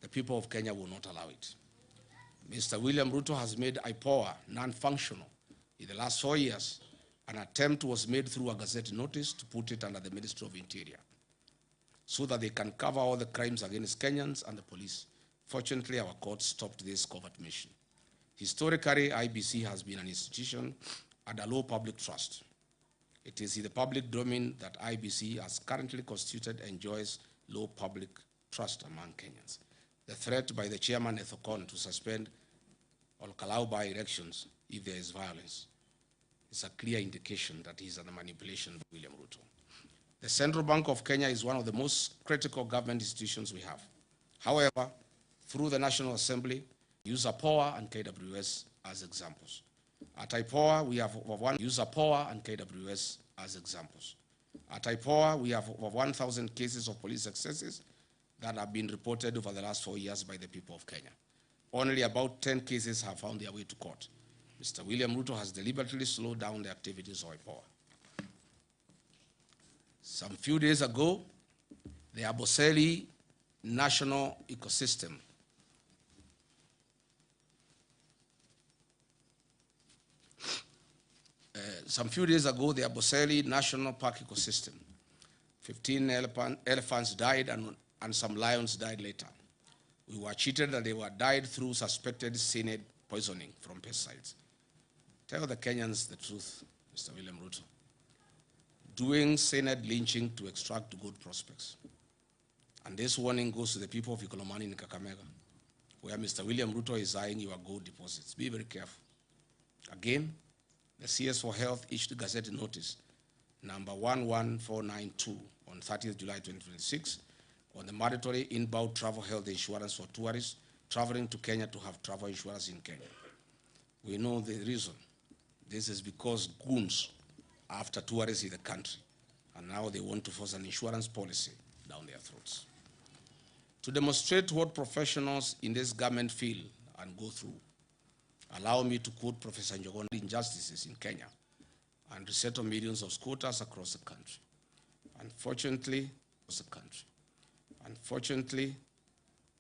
The people of Kenya will not allow it. Mr. William Ruto has made IPOA non-functional. In the last 4 years, an attempt was made through a Gazette notice to put it under the Ministry of Interior so that they can cover all the crimes against Kenyans and the police. Fortunately, our court stopped this covert mission. Historically, IBC has been an institution under low public trust. It is in the public domain that IBC, as currently constituted, enjoys low public trust among Kenyans. The threat by the chairman Ethocon to suspend or allow by elections if there is violence is a clear indication that he is under manipulation of William Ruto. The Central Bank of Kenya is one of the most critical government institutions we have. However, through the National Assembly, use IPOA and KWS as examples. At IPOA, we have over use IPOA and KWS as examples. At IPOA, we have over 1,000 cases of police excesses that have been reported over the last 4 years by the people of Kenya. Only about 10 cases have found their way to court. Mr. William Ruto has deliberately slowed down the activities of IPOA. Some few days ago, the Amboseli National Ecosystem the Amboseli National Park ecosystem, 15 elephants died and some lions died later. We were cheated that they were died through suspected cyanide poisoning from pesticides. Tell the Kenyans the truth, Mr. William Ruto. Doing cyanide lynching to extract good prospects. And this warning goes to the people of Ikolomani in Kakamega, where Mr. William Ruto is eyeing your gold deposits. Be very careful. Again, the CS for Health issued a Gazette notice number 11492 on 30th July 2026 on the mandatory inbound travel health insurance for tourists traveling to Kenya to have travel insurance in Kenya. We know the reason. This is because goons are after tourists in the country, and now they want to force an insurance policy down their throats. To demonstrate what professionals in this government feel and go through, allow me to quote Professor Njogona's injustices in Kenya and resettle millions of squatters across the country. Unfortunately,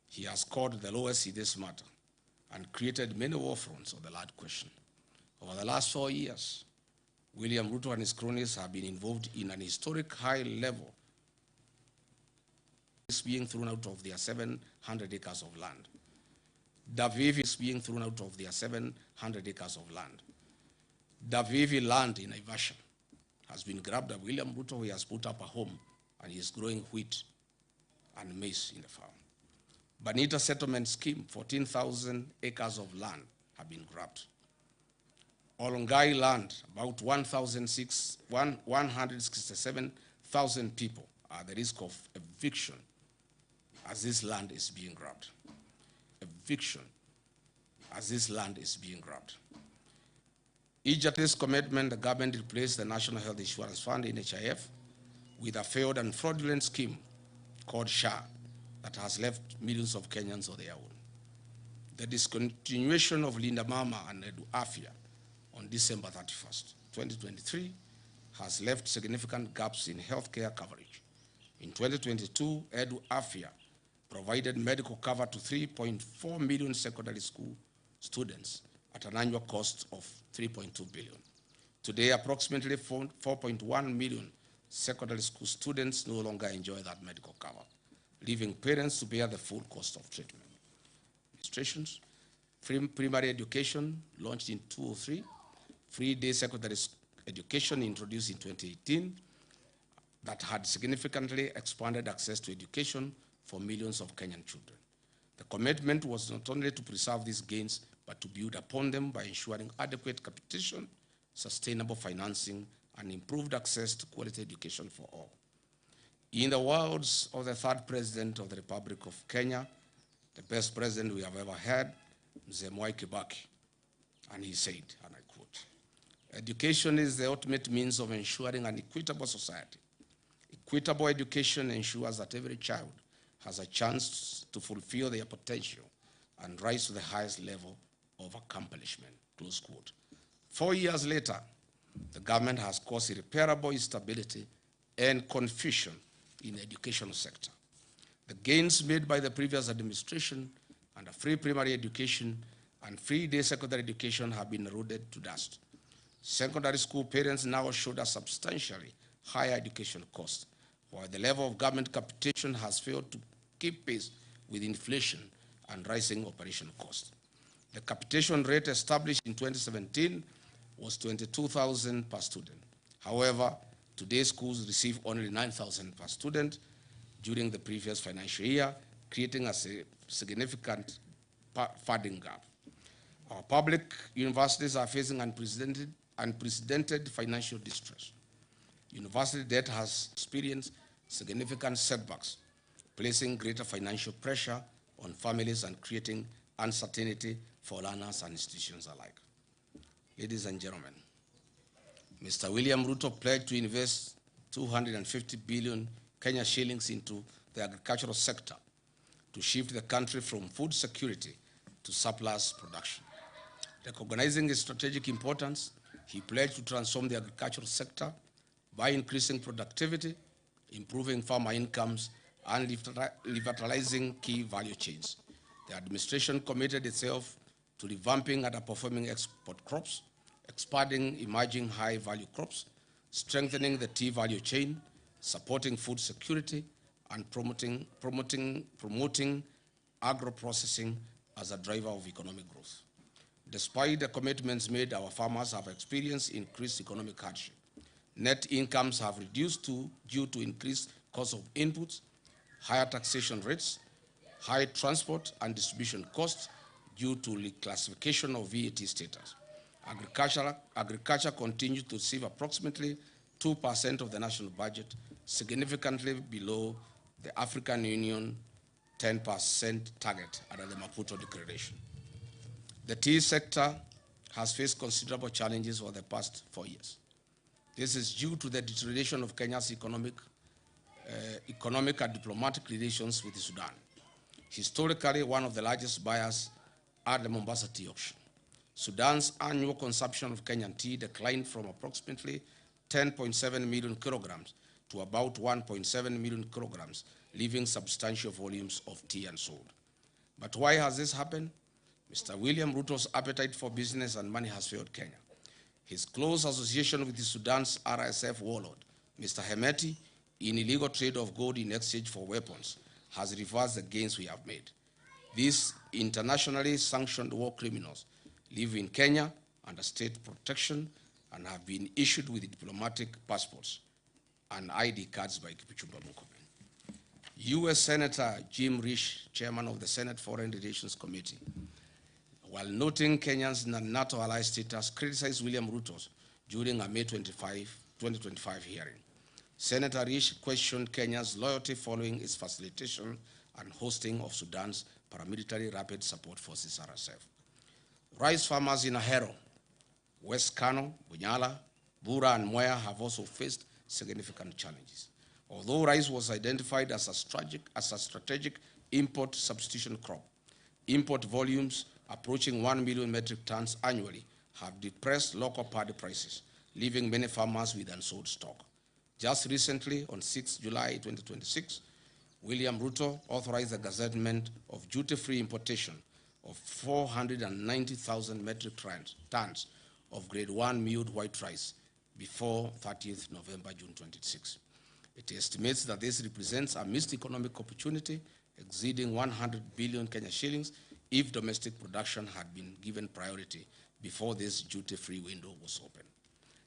he has scored the lowest in this matter and created many war fronts on the land question. Over the last 4 years, William Ruto and his cronies have been involved in an historic high level being thrown out of their 700 acres of land. Davivi is being thrown out of their 700 acres of land. Davivi land in Naivasha has been grabbed by William Ruto. He has put up a home and he is growing wheat and maize in the farm. Banita settlement scheme, 14,000 acres of land have been grabbed. Olongai land, about 167,000 people are at the risk of eviction as this land is being grabbed. Eviction as this land is being grabbed. E.G.H's commitment, the government replaced the National Health Insurance Fund in NHIF with a failed and fraudulent scheme called SHA that has left millions of Kenyans on their own. The discontinuation of Linda Mama and Edu Afia on December 31st, 2023 has left significant gaps in healthcare coverage. In 2022, Edu Afia provided medical cover to 3.4 million secondary school students at an annual cost of 3.2 billion. Today, approximately 4.1 million secondary school students no longer enjoy that medical cover, leaving parents to bear the full cost of treatment. Administrations, primary education launched in 2003, free day secondary education introduced in 2018 that had significantly expanded access to education for millions of Kenyan children. The commitment was not only to preserve these gains, but to build upon them by ensuring adequate capitation, sustainable financing, and improved access to quality education for all. In the words of the third president of the Republic of Kenya, the best president we have ever had, Mzee Mwai Kibaki, and he said, and I quote, "Education is the ultimate means of ensuring an equitable society. Equitable education ensures that every child has a chance to fulfill their potential and rise to the highest level of accomplishment," close quote. 4 years later, the government has caused irreparable instability and confusion in the educational sector. The gains made by the previous administration under free primary education and free day secondary education have been eroded to dust. Secondary school parents now shoulder substantially higher education costs, while the level of government capitation has failed to keep pace with inflation and rising operation costs. The capitation rate established in 2017 was 22,000 per student. However, today's schools receive only 9,000 per student during the previous financial year, creating a significant funding gap. Our public universities are facing unprecedented financial distress. University debt has experienced significant setbacks, placing greater financial pressure on families and creating uncertainty for learners and institutions alike. Ladies and gentlemen, Mr. William Ruto pledged to invest 250 billion Kenya shillings into the agricultural sector to shift the country from food security to surplus production. Recognizing its strategic importance, he pledged to transform the agricultural sector by increasing productivity, improving farmer incomes, and revitalizing key value chains. The administration committed itself to revamping underperforming export crops, expanding emerging high-value crops, strengthening the tea value chain, supporting food security, and promoting agro-processing as a driver of economic growth. Despite the commitments made, our farmers have experienced increased economic hardship. Net incomes have reduced due to increased cost of inputs, higher taxation rates, high transport and distribution costs due to reclassification of VAT status. Agriculture continues to receive approximately 2% of the national budget, significantly below the African Union 10% target under the Maputo Declaration. The tea sector has faced considerable challenges over the past 4 years. This is due to the deterioration of Kenya's economic and diplomatic relations with Sudan. Historically, one of the largest buyers at the Mombasa tea auction. Sudan's annual consumption of Kenyan tea declined from approximately 10.7 million kilograms to about 1.7 million kilograms, leaving substantial volumes of tea unsold. But why has this happened? Mr. William Ruto's appetite for business and money has failed Kenya. His close association with the Sudan's RSF warlord, Mr. Hemeti, in illegal trade of gold in exchange for weapons, has reversed the gains we have made. These internationally sanctioned war criminals live in Kenya under state protection and have been issued with diplomatic passports and ID cards by Kipchumba Murkomen. U.S. Senator Jim Risch, chairman of the Senate Foreign Relations Committee, while noting Kenya's NATO ally status, criticized William Ruto during a May 2025 hearing. Senator Risch questioned Kenya's loyalty following its facilitation and hosting of Sudan's paramilitary rapid support forces, RSF. Rice farmers in Ahero, West Kano, Bunyala, Bura, and Mwea have also faced significant challenges. Although rice was identified as a strategic import substitution crop, import volumes approaching 1 million metric tons annually have depressed local paddy prices, leaving many farmers with unsold stock. Just recently, on 6 July 2026, William Ruto authorized the gazettement of duty-free importation of 490,000 metric tons of grade 1 milled white rice before 30th November, June 26. It estimates that this represents a missed economic opportunity exceeding 100 billion Kenya shillings if domestic production had been given priority before this duty-free window was open.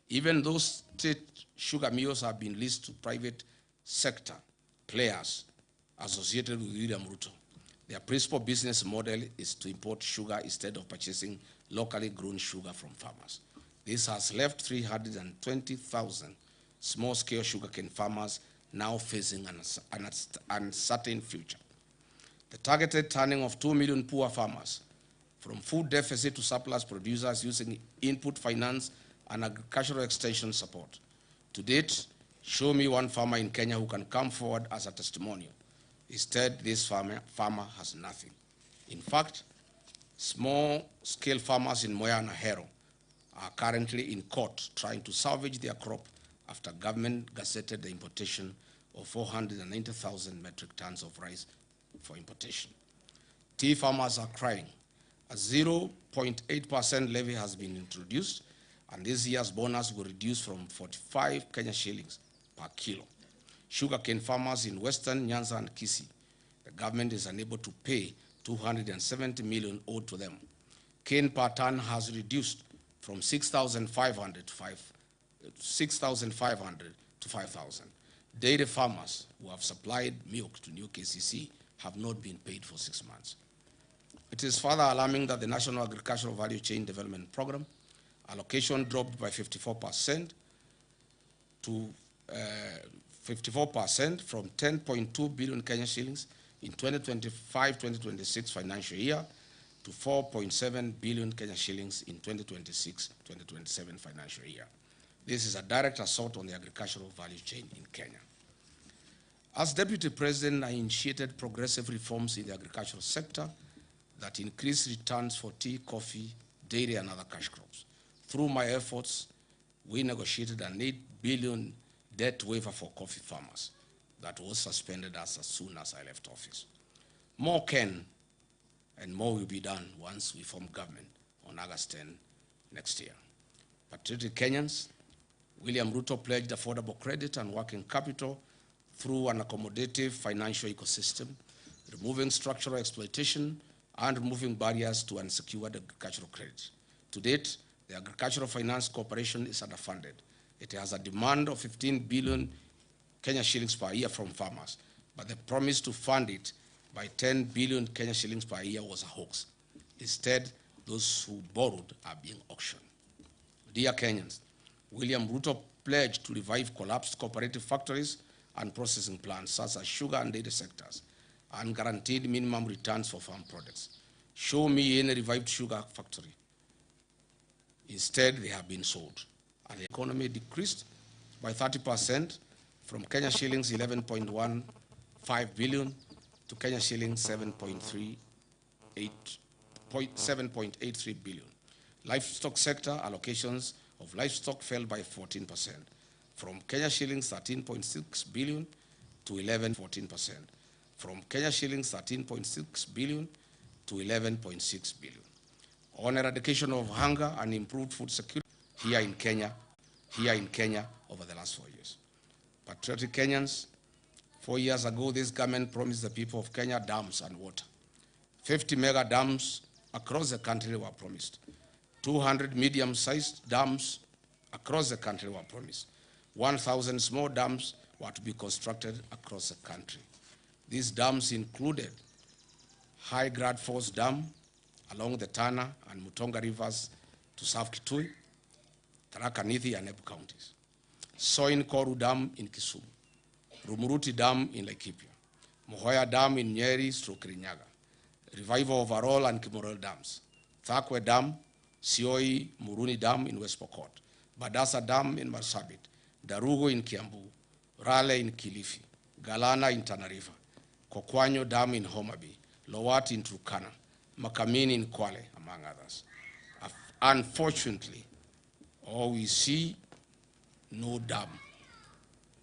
Even though state sugar mills have been leased to private sector players associated with William Ruto, their principal business model is to import sugar instead of purchasing locally grown sugar from farmers. This has left 320,000 small-scale sugarcane farmers now facing an uncertain future. The targeted turning of 2 million poor farmers from food deficit to surplus producers using input finance and agricultural extension support. To date, show me one farmer in Kenya who can come forward as a testimonial. Instead, this farmer has nothing. In fact, small-scale farmers in Moya and Ahero are currently in court trying to salvage their crop after government gazetted the importation of 490,000 metric tons of rice for importation. Tea farmers are crying. A 0.8% levy has been introduced, and this year's bonus will reduce from 45 Kenya shillings per kilo. Sugarcane farmers in Western Nyanza and Kisii, the government is unable to pay 270 million owed to them. Cane per ton has reduced from 6,500 to 5,000. Dairy farmers who have supplied milk to new KCC have not been paid for 6 months. It is further alarming that the National Agricultural Value Chain Development Program allocation dropped by 54% to 54% from 10.2 billion Kenya shillings in 2025-2026 financial year to 4.7 billion Kenya shillings in 2026-2027 financial year. This is a direct assault on the agricultural value chain in Kenya. As Deputy President, I initiated progressive reforms in the agricultural sector that increase returns for tea, coffee, dairy, and other cash crops. Through my efforts, we negotiated an 8 billion debt waiver for coffee farmers that was suspended as soon as I left office. More can and more will be done once we form government on August 10 next year. Patriotic Kenyans, William Ruto pledged affordable credit and working capital through an accommodative financial ecosystem, removing structural exploitation and removing barriers to unsecured agricultural credit. To date, the Agricultural Finance Corporation is underfunded. It has a demand of 15 billion Kenya shillings per year from farmers, but the promise to fund it by 10 billion Kenya shillings per year was a hoax. Instead, those who borrowed are being auctioned. Dear Kenyans, William Ruto pledged to revive collapsed cooperative factories and processing plants such as sugar and dairy sectors, and guaranteed minimum returns for farm products. Show me any revived sugar factory. Instead, they have been sold, and the economy decreased by 30% from Kenya shillings 11.15 billion to Kenya shillings 7.83 billion. Livestock sector allocations of livestock fell by 14%, from Kenya shillings 13.6 billion to 14%, from Kenya shillings 13.6 billion to 11.6 billion. On eradication of hunger and improved food security here in Kenya over the last 4 years. Patriotic Kenyans, 4 years ago, this government promised the people of Kenya dams and water. 50 mega dams across the country were promised. 200 medium-sized dams across the country were promised. 1,000 small dams were to be constructed across the country. These dams included High Grad Force Dam along the Tana and Mutonga rivers to serve Kitui, Tharaka Nithi, and Embu counties. Soin Koru Dam in Kisumu, Rumuruti Dam in Laikipia, Mohoya Dam in Nyeri / Kirinyaga, revival of Arol and Kimorel Dams, Thakwe Dam, Sioi Muruni Dam in West Pokot, Badasa Dam in Marsabit, Darugo in Kiambu, Rale in Kilifi, Galana in Tana River, Kokwanyo Dam in Homa Bay, Lowati in Turkana, Makamini in Kwale, among others. Unfortunately, all we see, no dam.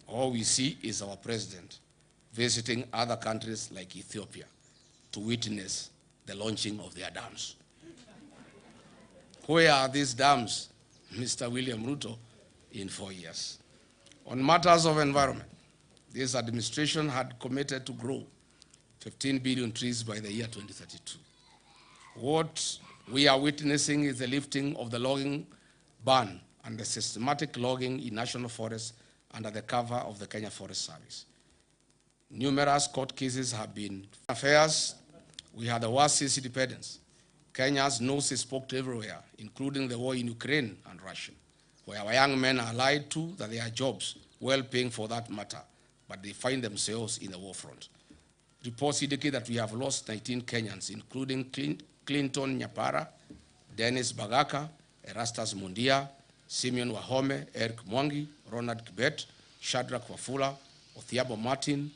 All we see is our president visiting other countries like Ethiopia to witness the launching of their dams. Where are these dams, Mr. William Ruto, in 4 years? On matters of environment, this administration had committed to grow 15 billion trees by the year 2032. What we are witnessing is the lifting of the logging ban and the systematic logging in national forests under the cover of the Kenya Forest Service. Numerous court cases have been affairs. We had the worst since independence. Kenya's nose is poked everywhere, including the war in Ukraine and Russia, where our young men are lied to that they are jobs, well paying for that matter, but they find themselves in the war front. Reports indicate that we have lost 19 Kenyans, including Clinton Nyapara, Dennis Bagaka, Erastus Mundia, Simeon Wahome, Eric Mwangi, Ronald Kibet, Shadrach Wafula, Othiabo Martin,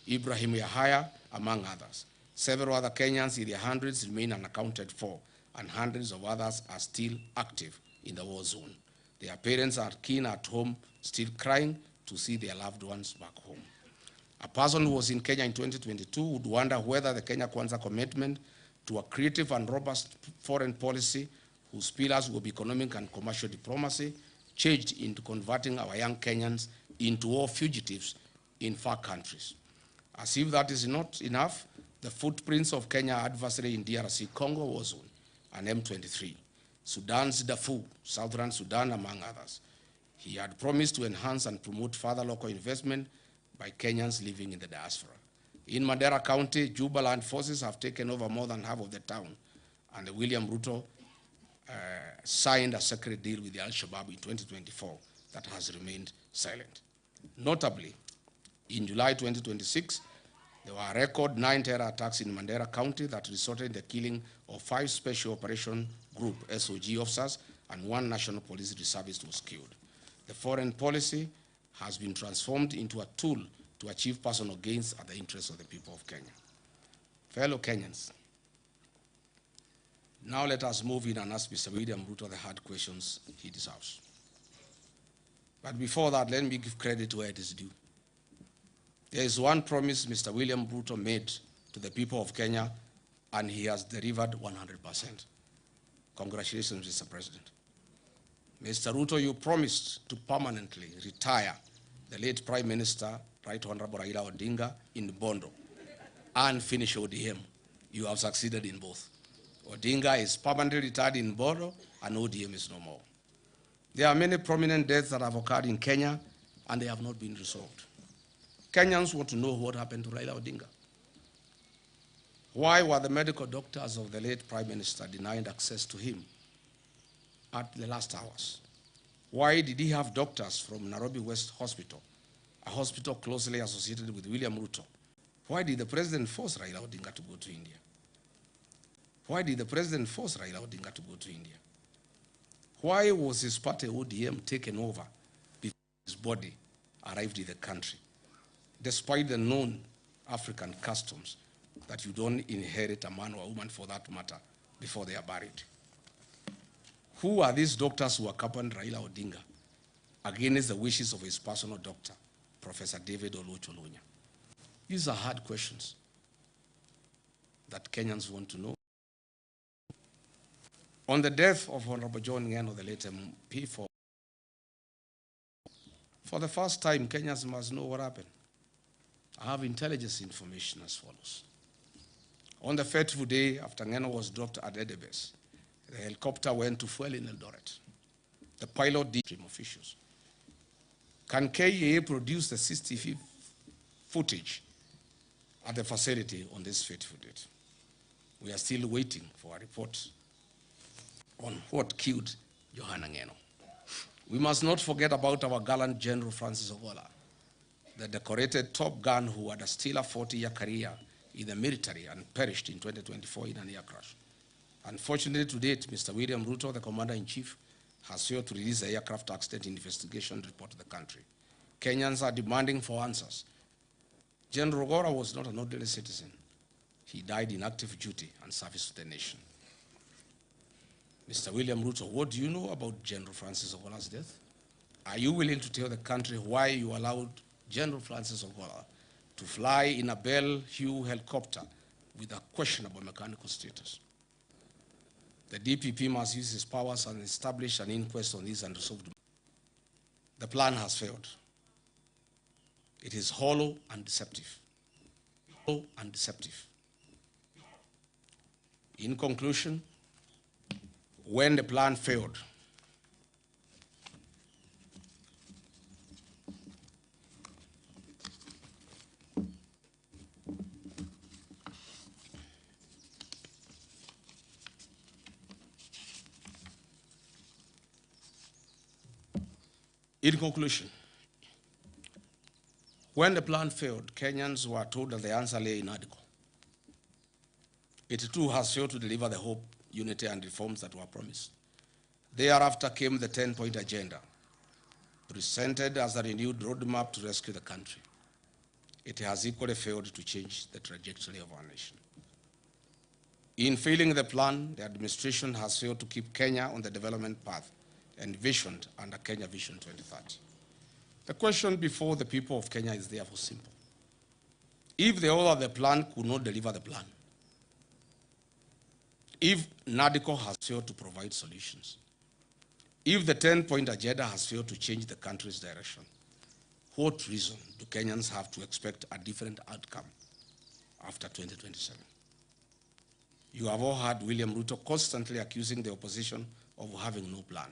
Ibrahim Yahaya, among others. Several other Kenyans in their hundreds remain unaccounted for, and hundreds of others are still active in the war zone. Their parents are keen at home, still crying to see their loved ones back home. A person who was in Kenya in 2022 would wonder whether the Kenya Kwanza commitment to a creative and robust foreign policy whose pillars will be economic and commercial diplomacy changed into converting our young Kenyans into war fugitives in far countries. As if that is not enough, the footprints of Kenya adversary in DRC Congo war zone and M23, Sudan's Darfur, Southern Sudan, among others. He had promised to enhance and promote further local investment by Kenyans living in the diaspora. In Mandera County, Jubaland forces have taken over more than half of the town, and William Ruto signed a secret deal with the Al-Shabaab in 2024 that has remained silent. Notably, in July 2026, there were a record 9 terror attacks in Mandera County that resulted in the killing of 5 Special Operation Group SOG officers, and 1 National Police Reservist was killed. The foreign policy has been transformed into a tool to achieve personal gains at the interests of the people of Kenya. Fellow Kenyans, now let us move in and ask Mr. William Ruto the hard questions he deserves. But before that, let me give credit where it is due. There is one promise Mr. William Ruto made to the people of Kenya, and he has delivered 100%. Congratulations, Mr. President. Mr. Ruto, you promised to permanently retire the late Prime Minister, Right Honorable Raila Odinga, in Bondo and finish ODM. You have succeeded in both. Odinga is permanently retired in Bondo, and ODM is no more. There are many prominent deaths that have occurred in Kenya, and they have not been resolved. Kenyans want to know what happened to Raila Odinga. Why were the medical doctors of the late Prime Minister denied access to him at the last hours? Why did he have doctors from Nairobi West Hospital, a hospital closely associated with William Ruto? Why did the president force Raila Odinga to go to India? Why did the president force Raila Odinga to go to India? Why was his party ODM taken over before his body arrived in the country, despite the known African customs that you don't inherit a man or a woman, for that matter, before they are buried? Who are these doctors who accompanied Raila Odinga against the wishes of his personal doctor, Professor David Oluoch-Olunya? These are hard questions that Kenyans want to know. On the death of Honorable John Ngeno, the late MP, for the first time, Kenyans must know what happened. I have intelligence information as follows. On the fateful day after Ngeno was dropped at Edebes, the helicopter went to fuel in Eldoret. The pilot did stream officials. Can KEA produce the CCTV footage at the facility on this fateful date? We are still waiting for a report on what killed Johanna Ngeno. We must not forget about our gallant General Francis Ogola, the decorated Top Gun who had a stellar 40-year career in the military and perished in 2024 in an air crash. Unfortunately, to date, Mr. William Ruto, the Commander-in-Chief, has failed to release the aircraft accident investigation report to the country. Kenyans are demanding for answers. General Ogola was not an ordinary citizen. He died in active duty and service to the nation. Mr. William Ruto, what do you know about General Francis Ogola's death? Are you willing to tell the country why you allowed General Francis Ogola to fly in a Bell-Hue helicopter with a questionable mechanical status. The DPP must use its powers and establish an inquest on these unresolved matters. The plan has failed. It is hollow and deceptive. Hollow and deceptive. In conclusion, when the plan failed, Kenyans were told that the answer lay in Nadico. It too has failed to deliver the hope, unity, and reforms that were promised. Thereafter came the 10-point agenda, presented as a renewed roadmap to rescue the country. It has equally failed to change the trajectory of our nation. In failing the plan, the administration has failed to keep Kenya on the development path envisioned under Kenya Vision 2030. The question before the people of Kenya is therefore simple. If the author of the plan could not deliver the plan, if NADCO has failed to provide solutions, if the 10-point agenda has failed to change the country's direction, what reason do Kenyans have to expect a different outcome after 2027? You have all heard William Ruto constantly accusing the opposition of having no plan.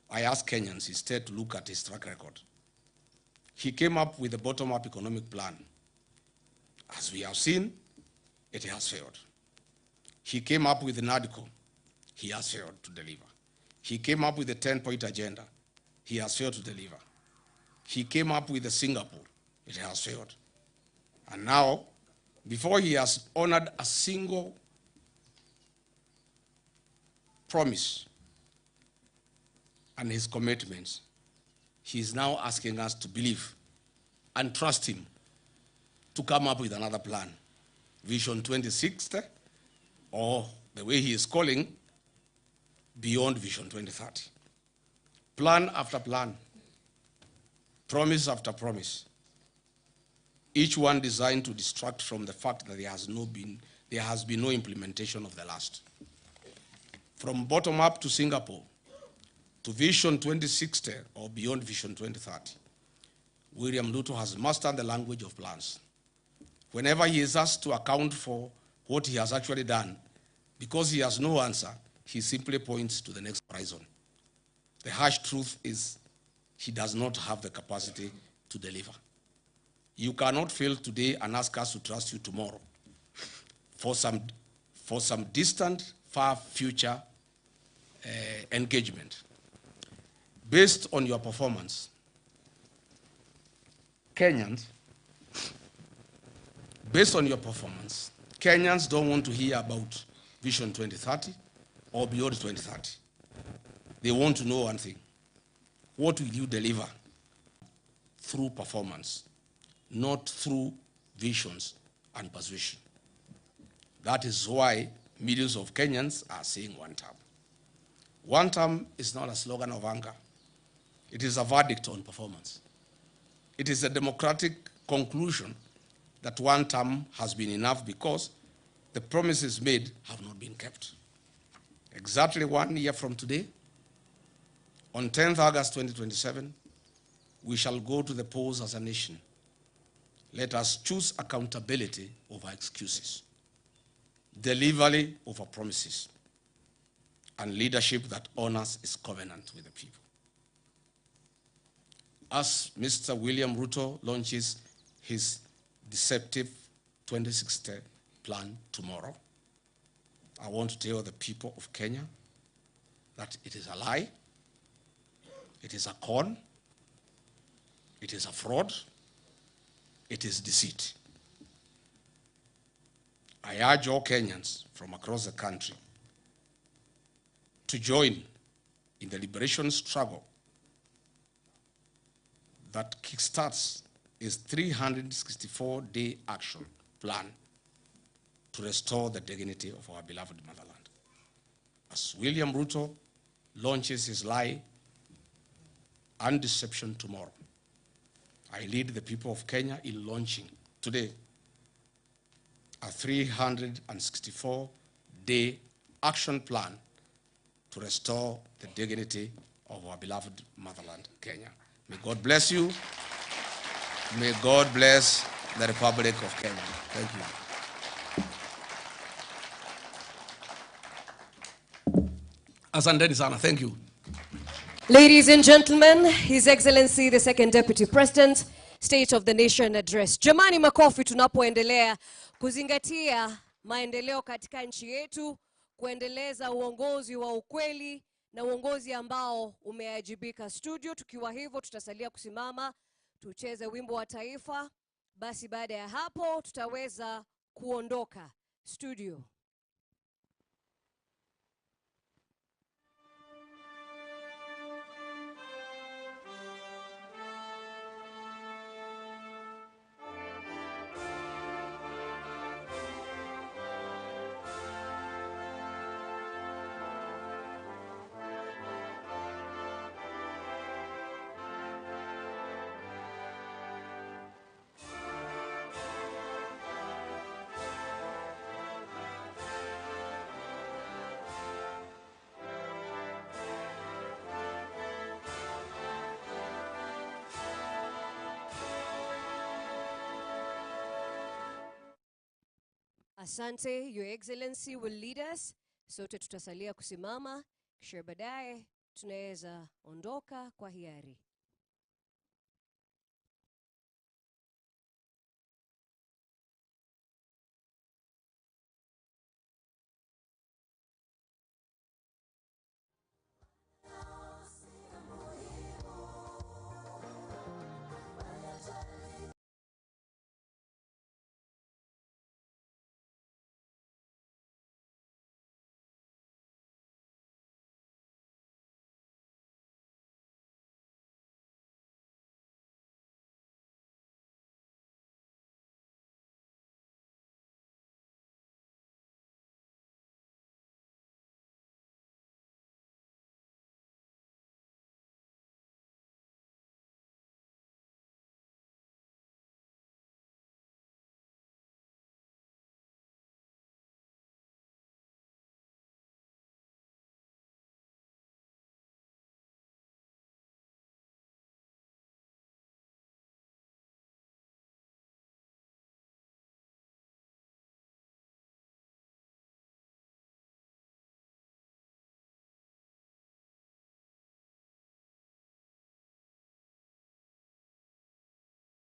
I ask Kenyans instead to look at his track record. He came up with a bottom-up economic plan. As we have seen, it has failed. He came up with the NADCO. He has failed to deliver. He came up with the 10-point agenda. He has failed to deliver. He came up with the Singapore. It has failed. And now, before he has honored a single promise and his commitments, he is now asking us to believe and trust him to come up with another plan, Vision 2060, or the way he is calling, Beyond Vision 2030. Plan after plan, promise after promise, each one designed to distract from the fact that there has been no implementation of the last. From bottom up to Singapore, to Vision 2060 or Beyond Vision 2030, William Ruto has mastered the language of plans. Whenever he is asked to account for what he has actually done, because he has no answer, he simply points to the next horizon. The harsh truth is he does not have the capacity to deliver. You cannot fail today and ask us to trust you tomorrow for some distant, far future engagement. Based on your performance, Kenyans don't want to hear about Vision 2030 or Beyond 2030. They want to know one thing. What will you deliver? Through performance, not through visions and persuasion. That is why millions of Kenyans are saying one term. One term is not a slogan of anger. It is a verdict on performance. It is a democratic conclusion that one term has been enough because the promises made have not been kept. Exactly 1 year from today, on 10th August 2027, we shall go to the polls as a nation. Let us choose accountability over excuses, delivery over promises, and leadership that honors its covenant with the people. As Mr. William Ruto launches his deceptive 2060 plan tomorrow, I want to tell the people of Kenya that it is a lie, it is a con, it is a fraud, it is deceit. I urge all Kenyans from across the country to join in the liberation struggle that kickstarts his 364-day action plan to restore the dignity of our beloved motherland. As William Ruto launches his lie and deception tomorrow, I lead the people of Kenya in launching today a 364-day action plan to restore the dignity of our beloved motherland, Kenya. May God bless you. May God bless the Republic of Kenya. Thank you. Asanteni sana. Thank you. Ladies and gentlemen, His Excellency the Second Deputy President, State of the Nation Address. Jamani, makofi tunapoendelea kuzingatia maendeleo katika nchi yetu, kuendeleza uongozi wa ukweli na uongozi ambao umeajibika. Studio, tukiwa hivyo tutasalia kusimama, tucheze wimbo wa taifa. Basi baada ya hapo tutaweza kuondoka. Studio. Asante, Your Excellency will lead us. Sote tutasalia kusimama, kisha baadaye tunaweza ondoka kwa hiari.